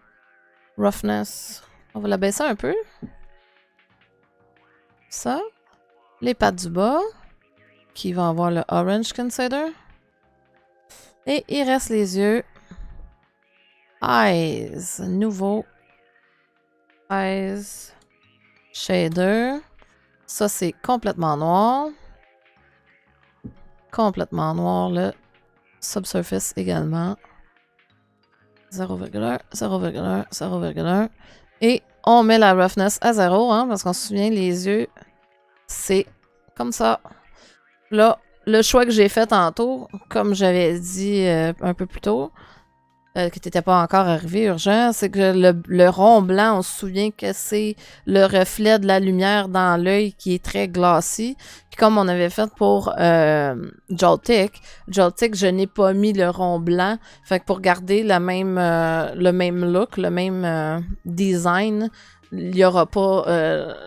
Roughness. On va la baisser un peu. Ça. Les pattes du bas. Qui vont avoir le Orange Skin Shader. Et il reste les yeux. Eyes. Nouveau. Eyes. Shader. Ça, c'est complètement noir. Complètement noir, le subsurface également. 0,1, 0,1, 0,1. Et on met la roughness à 0, hein, parce qu'on se souvient, les yeux, c'est comme ça. Là, le choix que j'ai fait tantôt, comme j'avais dit un peu plus tôt, qui n'était pas encore arrivé urgent, c'est que le rond blanc, on se souvient que c'est le reflet de la lumière dans l'œil qui est très glacis. Puis comme on avait fait pour Joltik, je n'ai pas mis le rond blanc. Fait que pour garder le même look, le même design, il n'y aura pas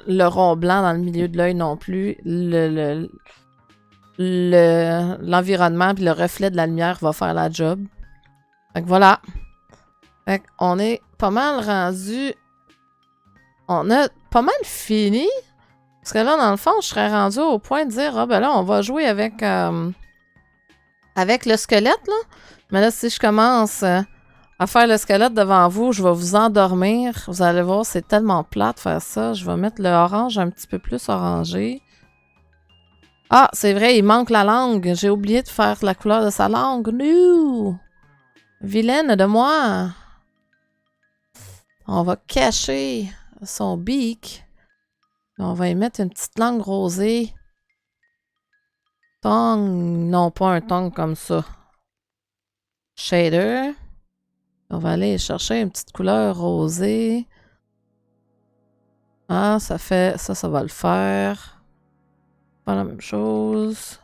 le rond blanc dans le milieu de l'œil non plus. L'environnement puis le reflet de la lumière va faire la job. Fait que voilà. Fait qu'on est pas mal rendu. On a pas mal fini. Parce que là, dans le fond, je serais rendu au point de dire, ah ben là, on va jouer avec le squelette, là. Mais là, si je commence à faire le squelette devant vous, je vais vous endormir. Vous allez voir, c'est tellement plat de faire ça. Je vais mettre le orange un petit peu plus orangé. Ah, c'est vrai, il manque la langue. J'ai oublié de faire la couleur de sa langue. No! Vilaine de moi! On va cacher son beak. On va y mettre une petite langue rosée. Tongue. Non, pas un tongue comme ça. Shader. On va aller chercher une petite couleur rosée. Ah, ça fait... Ça va le faire. Pas la même chose.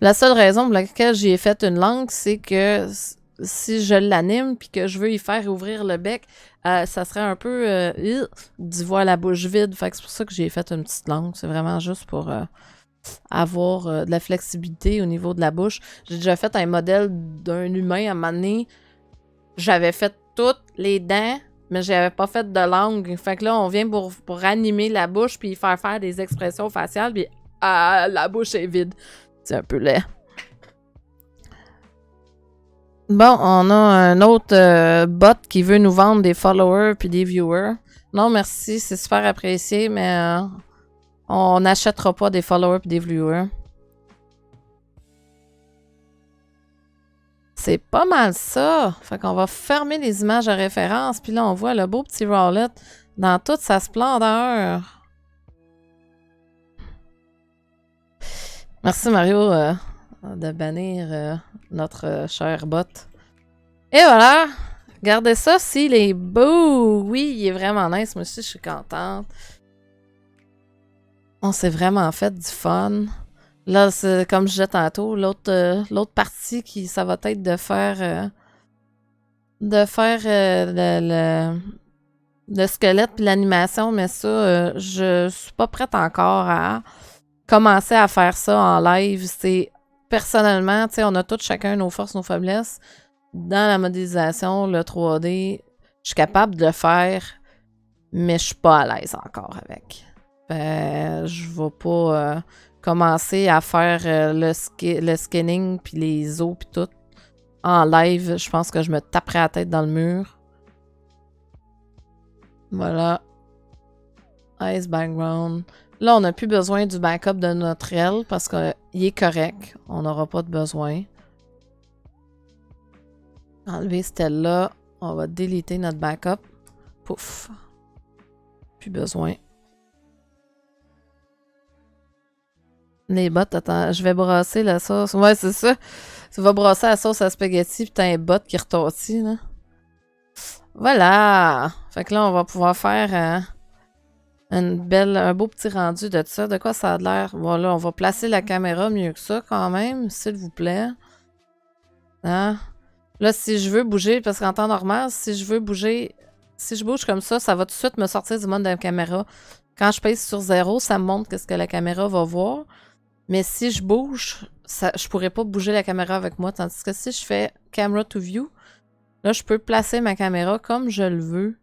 La seule raison pour laquelle j'y ai fait une langue, c'est que si je l'anime puis que je veux y faire ouvrir le bec, ça serait un peu d'y voir la bouche vide. Fait que c'est pour ça que j'ai fait une petite langue. C'est vraiment juste pour avoir de la flexibilité au niveau de la bouche. J'ai déjà fait un modèle d'un humain à un moment donné. J'avais fait toutes les dents, mais j'avais pas fait de langue. Fait que là, on vient pour animer la bouche puis faire des expressions faciales, puis la bouche est vide. C'est un peu laid. Bon, on a un autre bot qui veut nous vendre des followers puis des viewers. Non, merci, c'est super apprécié, mais on n'achètera pas des followers puis des viewers. C'est pas mal ça. Fait qu'on va fermer les images à référence, puis là, on voit le beau petit Rowlet dans toute sa splendeur. Merci Mario de bannir notre cher bot. Et voilà! Regardez ça, s'il est beau! Oui, il est vraiment nice. Moi aussi, je suis contente. On s'est vraiment fait du fun. Là, c'est comme je disais tantôt, l'autre partie qui ça va être de faire le squelette puis l'animation, mais ça, je suis pas prête encore à commencer à faire ça en live. C'est personnellement, tu sais, on a tous chacun nos forces, nos faiblesses. Dans la modélisation, le 3D, je suis capable de le faire, mais je suis pas à l'aise encore avec. Je vais pas commencer à faire le skinning puis les os puis tout en live. Je pense que je me taperais la tête dans le mur. Voilà. Ice background. Là, on n'a plus besoin du backup de notre aile parce qu'il est correct. On n'aura pas de besoin. Enlever celle-là. On va déliter notre backup. Pouf. Plus besoin. Les bottes, attends, je vais brasser la sauce. Ouais, c'est ça. Tu vas brasser la sauce à spaghetti, puis t'as un bot qui retortille, là. Voilà! Fait que là, on va pouvoir faire un beau petit rendu de ça. De quoi ça a l'air? Voilà, on va placer la caméra mieux que ça, quand même, s'il vous plaît. Hein? Là, si je veux bouger, parce qu'en temps normal, si je bouge comme ça va tout de suite me sortir du mode de la caméra. Quand je pèse sur 0, ça me montre ce que la caméra va voir. Mais si je bouge, je pourrais pas bouger la caméra avec moi. Tandis que si je fais camera to view, là, je peux placer ma caméra comme je le veux.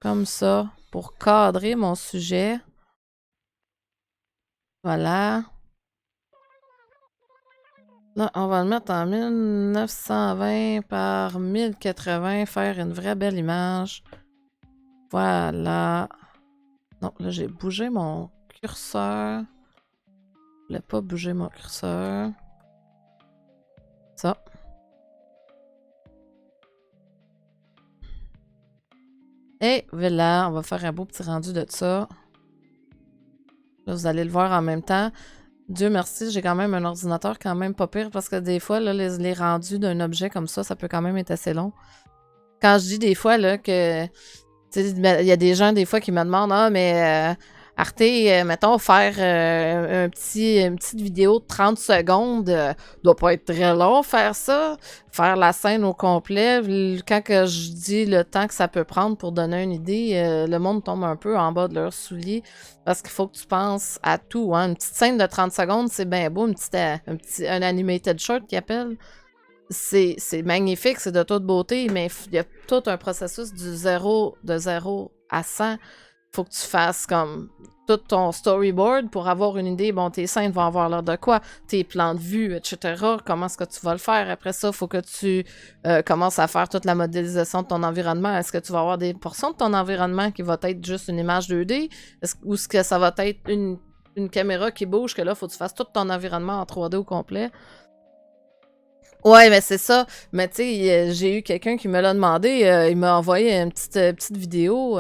Comme ça, pour cadrer mon sujet. Voilà. Là, on va le mettre en 1920 par 1080, faire une vraie belle image. Voilà. Non, là, j'ai bougé mon curseur. Je voulais pas bouger mon curseur. Ça. Et voilà, on va faire un beau petit rendu de ça. Là, vous allez le voir en même temps. Dieu merci, j'ai quand même un ordinateur quand même pas pire parce que des fois, là, les rendus d'un objet comme ça peut quand même être assez long. Quand je dis des fois là, que il y a des gens des fois qui me demandent ah mais Arte, mettons faire une petite vidéo de 30 secondes doit pas être très long faire ça, faire la scène au complet. Quand que je dis le temps que ça peut prendre pour donner une idée, le monde tombe un peu en bas de leurs souliers parce qu'il faut que tu penses à tout. Hein. Une petite scène de 30 secondes, c'est bien beau, un animated short qu'ils appellent. C'est magnifique, c'est de toute beauté, mais il y a tout un processus de 0 à 100. Faut que tu fasses comme tout ton storyboard pour avoir une idée. Bon, tes scènes vont avoir l'air de quoi, tes plans de vue, etc. Comment est-ce que tu vas le faire? Après ça, il faut que tu commences à faire toute la modélisation de ton environnement. Est-ce que tu vas avoir des portions de ton environnement qui va être juste une image 2D? Ou est-ce que ça va être une caméra qui bouge, que là, il faut que tu fasses tout ton environnement en 3D au complet? Ouais, mais c'est ça. Mais tu sais, j'ai eu quelqu'un qui me l'a demandé. Il m'a envoyé une petite vidéo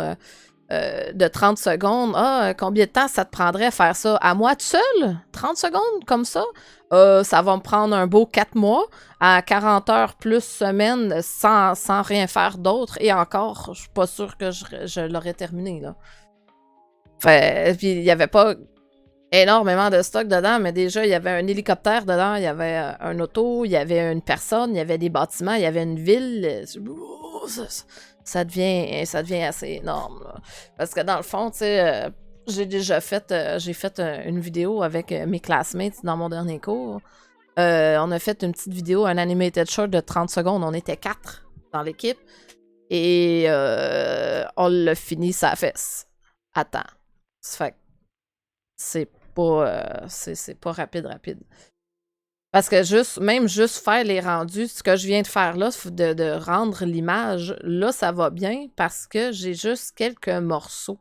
de 30 secondes. Ah, combien de temps ça te prendrait à faire ça? À moi tout seul? 30 secondes comme ça? Ça va me prendre un beau 4 mois à 40 heures plus semaine sans rien faire d'autre. Et encore, je suis pas sûre que je l'aurais terminé, là. Fait, puis il y avait pas énormément de stock dedans, mais déjà, il y avait un hélicoptère dedans, il y avait un auto, il y avait une personne, il y avait des bâtiments, il y avait une ville. Ça devient assez énorme, là. Parce que dans le fond, tu sais, j'ai fait une vidéo avec mes classmates dans mon dernier cours. On a fait une petite vidéo, un animated short de 30 secondes. On était 4 dans l'équipe. Et on l'a fini sa fesse. Attends. Ça fait que c'est c'est pas rapide. Parce que même juste faire les rendus, ce que je viens de faire là, de rendre l'image, là, ça va bien parce que j'ai juste quelques morceaux.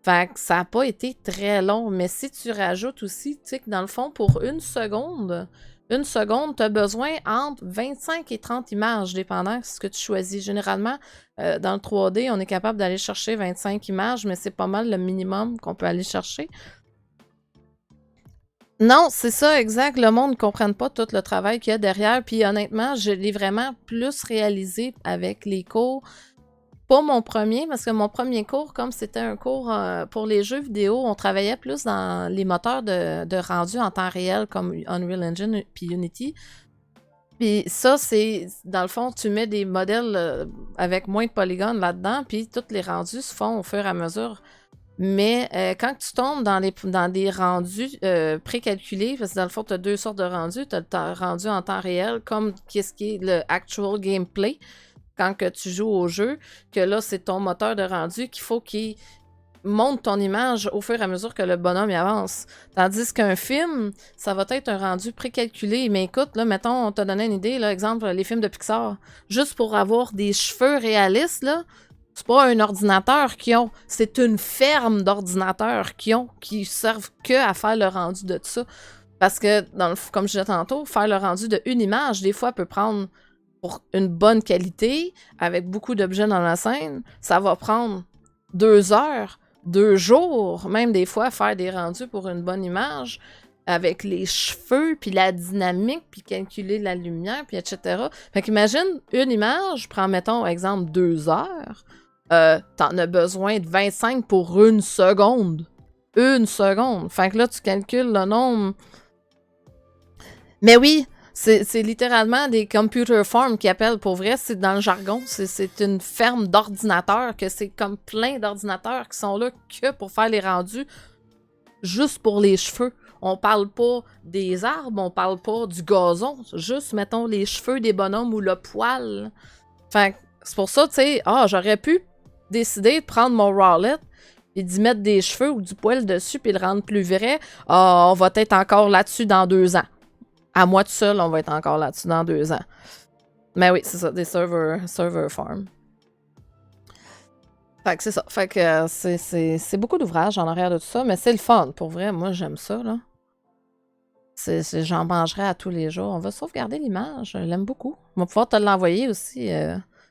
Fait que ça n'a pas été très long. Mais si tu rajoutes aussi, tu sais que dans le fond, pour une seconde, tu as besoin entre 25 et 30 images, dépendant de ce que tu choisis. Généralement, dans le 3D, on est capable d'aller chercher 25 images, mais c'est pas mal le minimum qu'on peut aller chercher. Non, c'est ça, exact. Le monde ne comprenne pas tout le travail qu'il y a derrière. Puis honnêtement, je l'ai vraiment plus réalisé avec les cours. Pas mon premier, parce que mon premier cours, comme c'était un cours pour les jeux vidéo, on travaillait plus dans les moteurs de rendu en temps réel comme Unreal Engine puis Unity. Puis ça, c'est, dans le fond, tu mets des modèles avec moins de polygones là-dedans, puis tous les rendus se font au fur et à mesure. Mais quand tu tombes dans des rendus précalculés, parce que dans le fond, tu as deux sortes de rendus. Tu as le rendu en temps réel, comme qu'est-ce qui est le actual gameplay, quand que tu joues au jeu, que là, c'est ton moteur de rendu qu'il faut qu'il monte ton image au fur et à mesure que le bonhomme y avance. Tandis qu'un film, ça va être un rendu précalculé. Mais écoute, là, mettons, on t'a donné une idée, là, exemple, les films de Pixar. Juste pour avoir des cheveux réalistes, là, c'est pas un ordinateur qu'ils ont, c'est une ferme d'ordinateurs qui servent que à faire le rendu de ça. Parce que, comme je disais tantôt, faire le rendu d'une image, des fois, peut prendre, pour une bonne qualité, avec beaucoup d'objets dans la scène, ça va prendre 2 heures, 2 jours, même des fois, faire des rendus pour une bonne image, avec les cheveux, puis la dynamique, puis calculer la lumière, puis etc. Fait qu'imagine, une image prend, mettons, exemple, 2 heures. T'en as besoin de 25 pour une seconde. Une seconde. Fait que là, tu calcules le nombre. Mais oui, c'est littéralement des computer farms qui appellent pour vrai. C'est dans le jargon. C'est une ferme d'ordinateurs, que c'est comme plein d'ordinateurs qui sont là que pour faire les rendus, juste pour les cheveux. On parle pas des arbres, on parle pas du gazon. Juste, mettons, les cheveux des bonhommes ou le poil. Fait que c'est pour ça, tu sais, j'aurais pu décider de prendre mon rawlet et d'y mettre des cheveux ou du poil dessus puis le rendre plus vrai. On va être encore là-dessus dans 2 ans. À moi tout seul, on va être encore là-dessus dans 2 ans. Mais oui, c'est ça, des server farm. Fait que c'est ça. Fait que c'est beaucoup d'ouvrages en arrière de tout ça, mais c'est le fun. Pour vrai, moi, j'aime ça, là. J'en mangerai à tous les jours. On va sauvegarder l'image. Je l'aime beaucoup. On va pouvoir te l'envoyer aussi,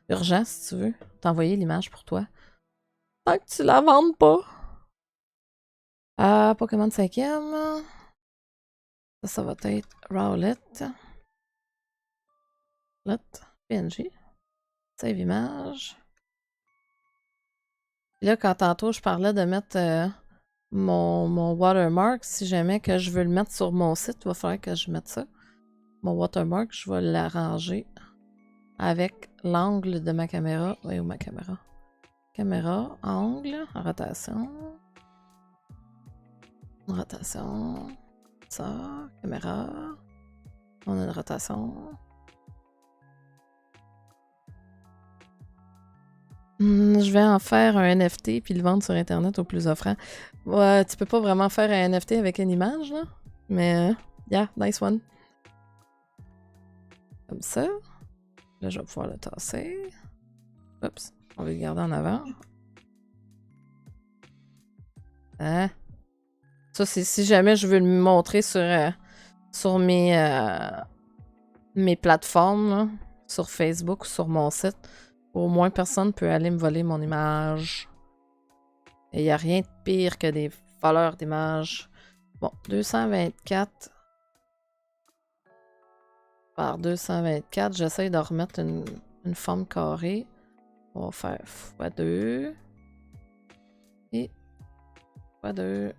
urgent, si tu veux. T'envoyer l'image pour toi. Tant que tu la vendes pas. Pokémon 5e. Ça va être Rowlet. PNG. Save image. Là, quand tantôt je parlais de mettre mon watermark, si jamais que je veux le mettre sur mon site, il va falloir que je mette ça. Mon watermark, je vais l'arranger avec l'angle de ma caméra. Oui, où ma caméra? Caméra, angle, rotation. Rotation. Ça, caméra. On a une rotation. Je vais en faire un NFT puis le vendre sur Internet au plus offrant. Ouais, tu peux pas vraiment faire un NFT avec une image, là. Mais, yeah, nice one. Comme ça. Là, je vais pouvoir le tasser. Oups, on va le garder en avant. Hein? Ça, c'est si jamais je veux le montrer sur mes mes plateformes, là, sur Facebook ou sur mon site, au moins personne peut aller me voler mon image. Et il n'y a rien de pire que des voleurs d'images. Bon, 224 par 224, j'essaie de remettre une forme carrée. On va faire x2 et x2.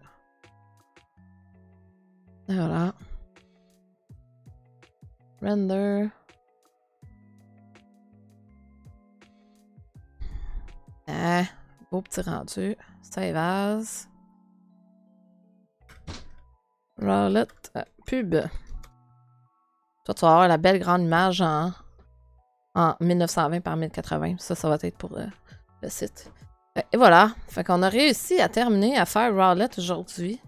Et voilà. Render. Ah, beau petit rendu. Save as. Rawlet. Pub. Toi, tu vas avoir la belle grande image en 1920 par 1080. Ça va être pour le site. Et voilà. Fait qu'on a réussi à terminer à faire Rawlet aujourd'hui.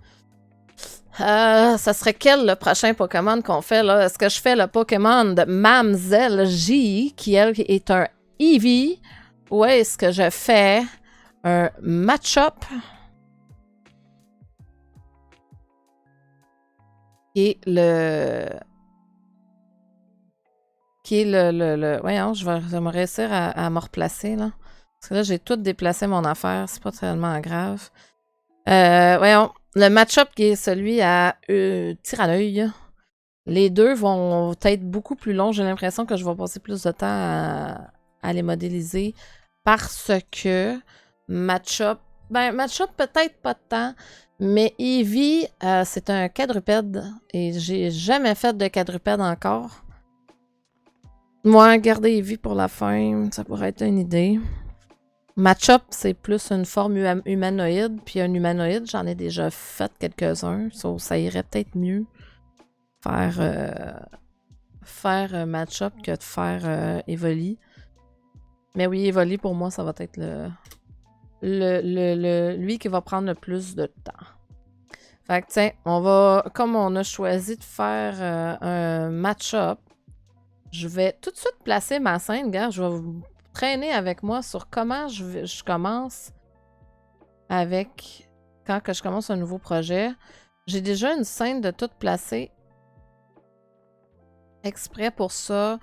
Ça serait quel le prochain Pokémon qu'on fait là? Est-ce que je fais le Pokémon de Mamzelle J, qui elle est un Eevee, ou est-ce que je fais un match-up qui est voyons, je vais me réussir à me replacer là. Parce que là, j'ai tout déplacé mon affaire, c'est pas tellement grave. Voyons. Le match-up qui est celui à tir à l'œil. Les deux vont être beaucoup plus longs. J'ai l'impression que je vais passer plus de temps à les modéliser parce que match-up, match-up peut-être pas de temps, mais Eevee, c'est un quadrupède et j'ai jamais fait de quadrupède encore. Moi, garder Eevee pour la fin, ça pourrait être une idée. Match-up, c'est plus une forme humanoïde, puis un humanoïde, j'en ai déjà fait quelques-uns, ça irait peut-être mieux faire match-up que de faire Evoli. Mais oui, Evoli, pour moi, ça va être lui qui va prendre le plus de temps. Fait que tiens, comme on a choisi de faire un match-up, je vais tout de suite placer ma scène, gars, je vais vous traîner avec moi sur comment je commence avec quand que je commence un nouveau projet. J'ai déjà une scène de tout placer exprès pour ça.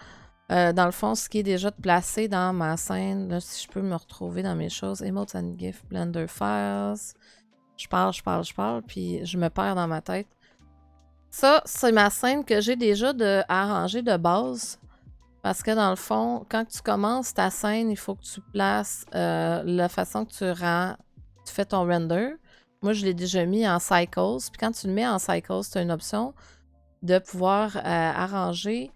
Dans le fond, ce qui est déjà placé dans ma scène, là, si je peux me retrouver dans mes choses, Emotes and GIF, Blender Files, je parle, puis je me perds dans ma tête. Ça, c'est ma scène que j'ai déjà arrangée de base. Parce que dans le fond, quand tu commences ta scène, il faut que tu places la façon que tu fais ton render. Moi, je l'ai déjà mis en Cycles. Puis quand tu le mets en Cycles, tu as une option de pouvoir arranger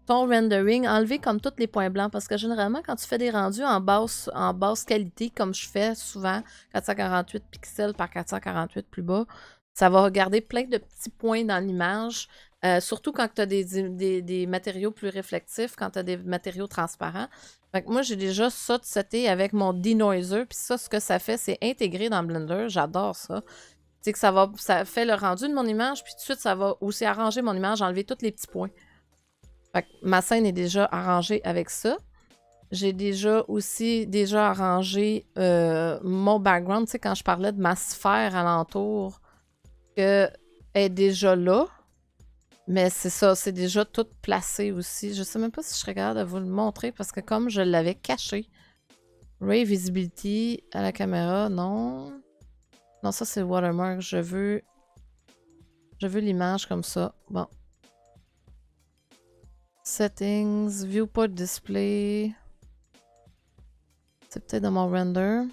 ton rendering, enlever comme tous les points blancs. Parce que généralement, quand tu fais des rendus en basse qualité, comme je fais souvent, 448 pixels par 448 plus bas, ça va regarder plein de petits points dans l'image. Surtout quand tu as des matériaux plus réflectifs, quand tu as des matériaux transparents. Fait que moi, j'ai déjà ça de seté avec mon denoiser. Puis ça, ce que ça fait, c'est intégrer dans Blender. J'adore ça. C'est que ça fait le rendu de mon image, puis tout de suite, ça va aussi arranger mon image, enlever tous les petits points. Fait que ma scène est déjà arrangée avec ça. J'ai déjà arrangé mon background. Tu sais, quand je parlais de ma sphère alentour, qu'elle est déjà là. Mais c'est ça, c'est déjà tout placé aussi. Je sais même pas si je serais capable de vous le montrer parce que comme je l'avais caché. Ray Visibility à la caméra, non. Non, ça c'est Watermark. Je veux l'image comme ça. Bon. Settings, Viewport Display. C'est peut-être dans mon render.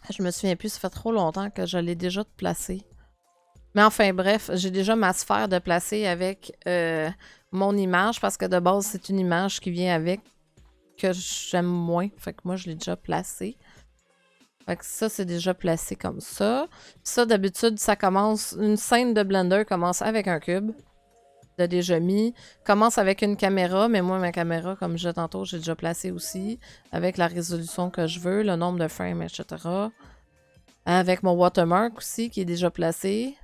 Je me souviens plus, ça fait trop longtemps que je l'ai déjà placé. Mais enfin bref, j'ai déjà ma sphère de placer avec mon image parce que de base, c'est une image qui vient avec que j'aime moins. Fait que moi, je l'ai déjà placée. Fait que ça, c'est déjà placé comme ça. Ça, d'habitude, ça commence... Une scène de Blender commence avec un cube de déjà mis. Commence avec une caméra, mais moi, ma caméra, comme je disais tantôt, j'ai déjà placé aussi avec la résolution que je veux, le nombre de frames, etc. Avec mon watermark aussi, qui est déjà placé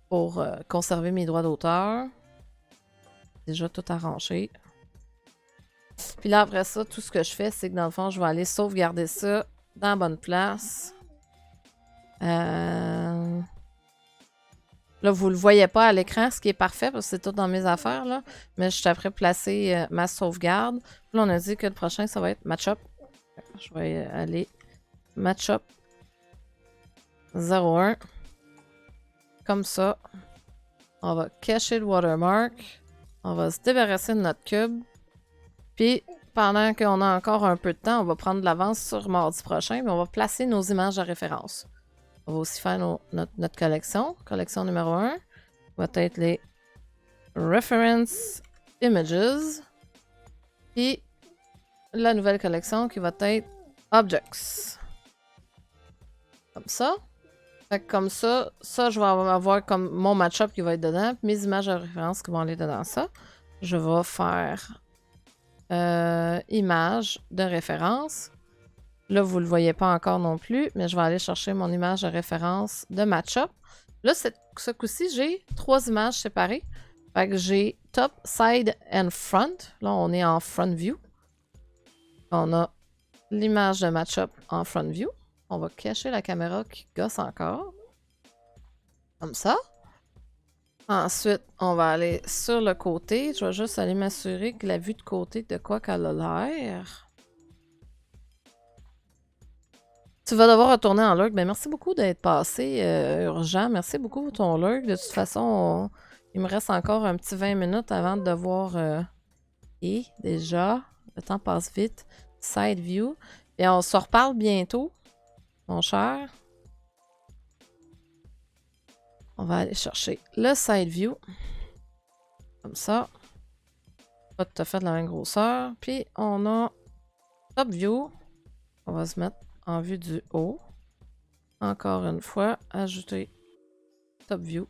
pour conserver mes droits d'auteur. Déjà tout arrangé. Puis là, après ça, tout ce que je fais, c'est que dans le fond, je vais aller sauvegarder ça dans la bonne place. Là, Là, vous le voyez pas à l'écran, ce qui est parfait parce que c'est tout dans mes affaires, là. Mais je suis après placer ma sauvegarde. Là, on a dit que le prochain, ça va être match-up. Je vais aller match-up 0-1. Comme ça. On va cacher le watermark. On va se débarrasser de notre cube. Puis, pendant qu'on a encore un peu de temps, on va prendre de l'avance sur mardi prochain, mais on va placer nos images de référence. On va aussi faire notre collection. Collection numéro 1 va être les Reference Images. Puis, la nouvelle collection qui va être Objects. Comme ça. Fait que comme ça, je vais avoir comme mon match-up qui va être dedans, puis mes images de référence qui vont aller dedans ça. Je vais faire image de référence. Là, vous ne le voyez pas encore non plus, mais je vais aller chercher mon image de référence de match-up. Là, ce coup-ci, j'ai 3 images séparées. Fait que j'ai top, side and front. Là, on est en front view. On a l'image de match-up en front view. On va cacher la caméra qui gosse encore. Comme ça. Ensuite, on va aller sur le côté. Je vais juste aller m'assurer que la vue de côté de quoi qu'elle a l'air. Tu vas devoir retourner en lurk. Ben, merci beaucoup d'être passé, Urgent. Merci beaucoup pour ton lurk. De toute façon, il me reste encore un petit 20 minutes avant de devoir... Et déjà, le temps passe vite. Side view. Et on se reparle bientôt, mon cher. On va aller chercher le side view. Comme ça. Pas tout à fait de la même grosseur. Puis on a top view. On va se mettre en vue du haut. Encore une fois, ajouter top view.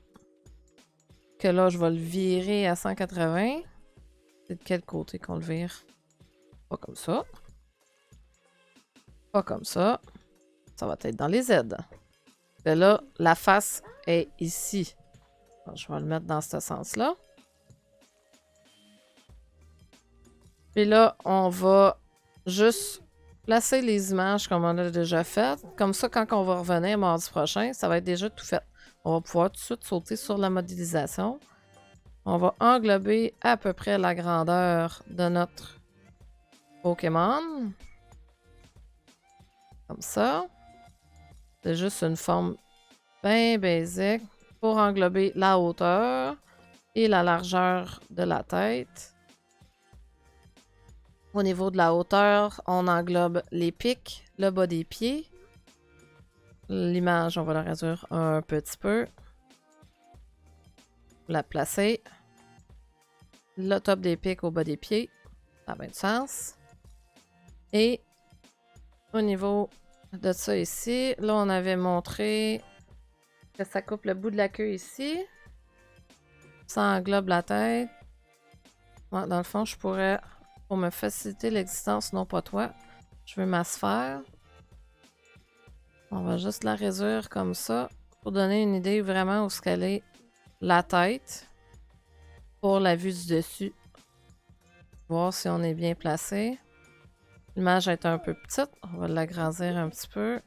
Que là, je vais le virer à 180. C'est de quel côté qu'on le vire? Pas comme ça. Pas comme ça. Ça va être dans les Z. Et là, la face est ici. Alors, je vais le mettre dans ce sens-là. Puis là, on va juste placer les images comme on a déjà fait. Comme ça, quand on va revenir mardi prochain, ça va être déjà tout fait. On va pouvoir tout de suite sauter sur la modélisation. On va englober à peu près la grandeur de notre Pokémon. Comme ça. C'est juste une forme bien basique pour englober la hauteur et la largeur de la tête. Au niveau de la hauteur, on englobe les pics, le bas des pieds. L'image, on va la réduire un petit peu. La placer. Le top des pics au bas des pieds. Ça a bien du sens. Et au niveau de ça ici, là, on avait montré que ça coupe le bout de la queue ici. Ça englobe la tête. Ouais, dans le fond, je pourrais, pour me faciliter l'existence, non pas toi, je veux ma sphère. On va juste la réduire comme ça pour donner une idée vraiment où ce qu'elle est la tête pour la vue du dessus. Voir si on est bien placé. L'image est un peu petite. On va l'agrandir un petit peu.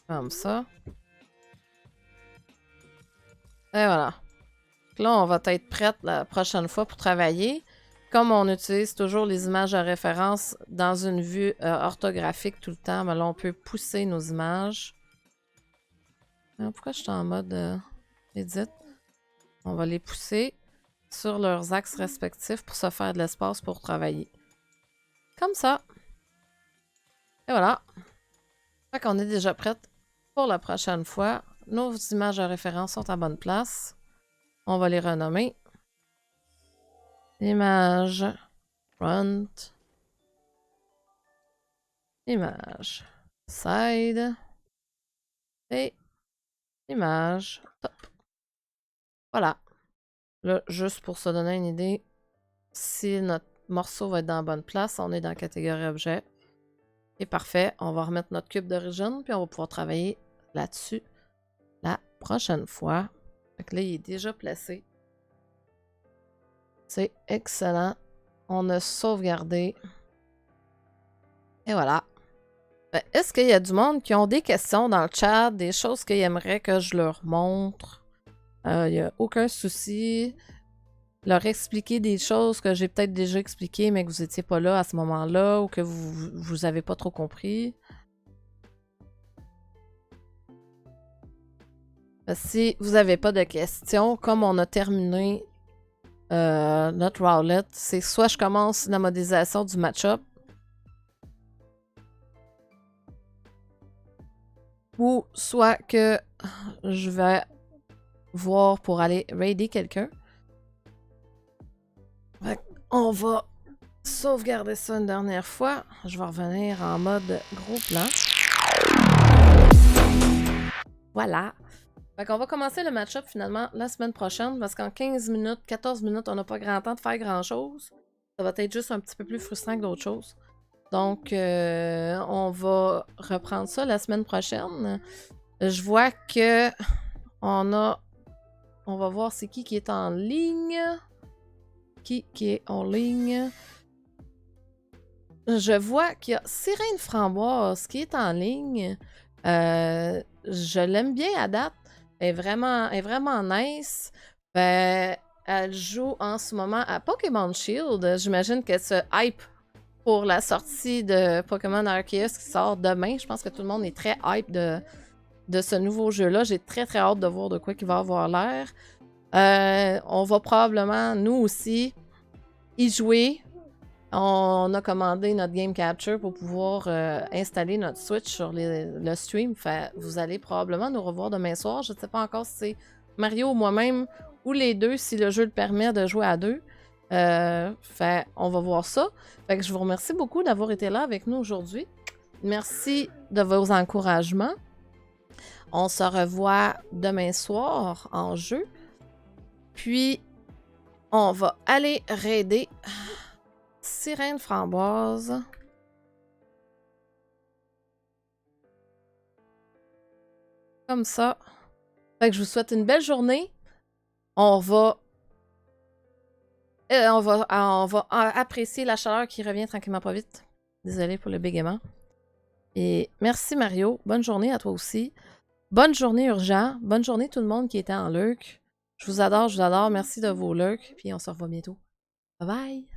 Comme ça. Et voilà. Là, on va être prête la prochaine fois pour travailler. Comme on utilise toujours les images de référence dans une vue orthographique tout le temps, ben là, on peut pousser nos images. Pourquoi je suis en mode edit? On va les pousser sur leurs axes respectifs pour se faire de l'espace pour travailler. Comme ça. Et voilà. Fait qu'on est déjà prête pour la prochaine fois. Nos images de référence sont à bonne place. On va les renommer. Image front. Image side. Et image top. Voilà. Là, juste pour se donner une idée, si notre morceau va être dans la bonne place, on est dans la catégorie objet. Et parfait. On va remettre notre cube d'origine, puis on va pouvoir travailler là-dessus la prochaine fois. Fait que là, il est déjà placé. C'est excellent. On a sauvegardé. Et voilà. Ben, est-ce qu'il y a du monde qui ont des questions dans le chat, des choses qu'ils aimeraient que je leur montre? Il n'y a aucun souci. Leur expliquer des choses que j'ai peut-être déjà expliquées, mais que vous n'étiez pas là à ce moment-là ou que vous avez pas trop compris. Si vous n'avez pas de questions, comme on a terminé notre roulette, c'est soit je commence la modélisation du match-up ou soit que je vais voir pour aller raider quelqu'un. On va sauvegarder ça une dernière fois. Je vais revenir en mode gros plan. Voilà. Fait qu'on va commencer le match-up finalement la semaine prochaine parce qu'en 15 minutes, 14 minutes, on n'a pas grand temps de faire grand-chose. Ça va être juste un petit peu plus frustrant que d'autres choses. Donc, on va reprendre ça la semaine prochaine. Je vois que on va voir c'est qui est en ligne. Qui est en ligne. Je vois qu'il y a Sirène Framboise qui est en ligne. Je l'aime bien à date. Elle est vraiment nice. Elle joue en ce moment à Pokémon Shield. J'imagine qu'elle se hype pour la sortie de Pokémon Arceus qui sort demain. Je pense que tout le monde est très hype de ce nouveau jeu-là. J'ai très très hâte de voir de quoi il va avoir l'air. On va probablement, nous aussi, y jouer. On a commandé notre Game Capture pour pouvoir installer notre Switch sur le stream. Fait, vous allez probablement nous revoir demain soir. Je ne sais pas encore si c'est Mario ou moi-même ou les deux, si le jeu le permet de jouer à deux. Fait, on va voir ça. Fait que je vous remercie beaucoup d'avoir été là avec nous aujourd'hui. Merci de vos encouragements. On se revoit demain soir en jeu. Puis, on va aller raider Sirène Framboise. Comme ça. Fait que je vous souhaite une belle journée. On va apprécier la chaleur qui revient tranquillement pas vite. Désolée pour le bégaiement. Et merci Mario. Bonne journée à toi aussi. Bonne journée Urgent. Bonne journée tout le monde qui était en lurk. Je vous adore, je vous adore. Merci de vos lurks. Puis on se revoit bientôt. Bye bye.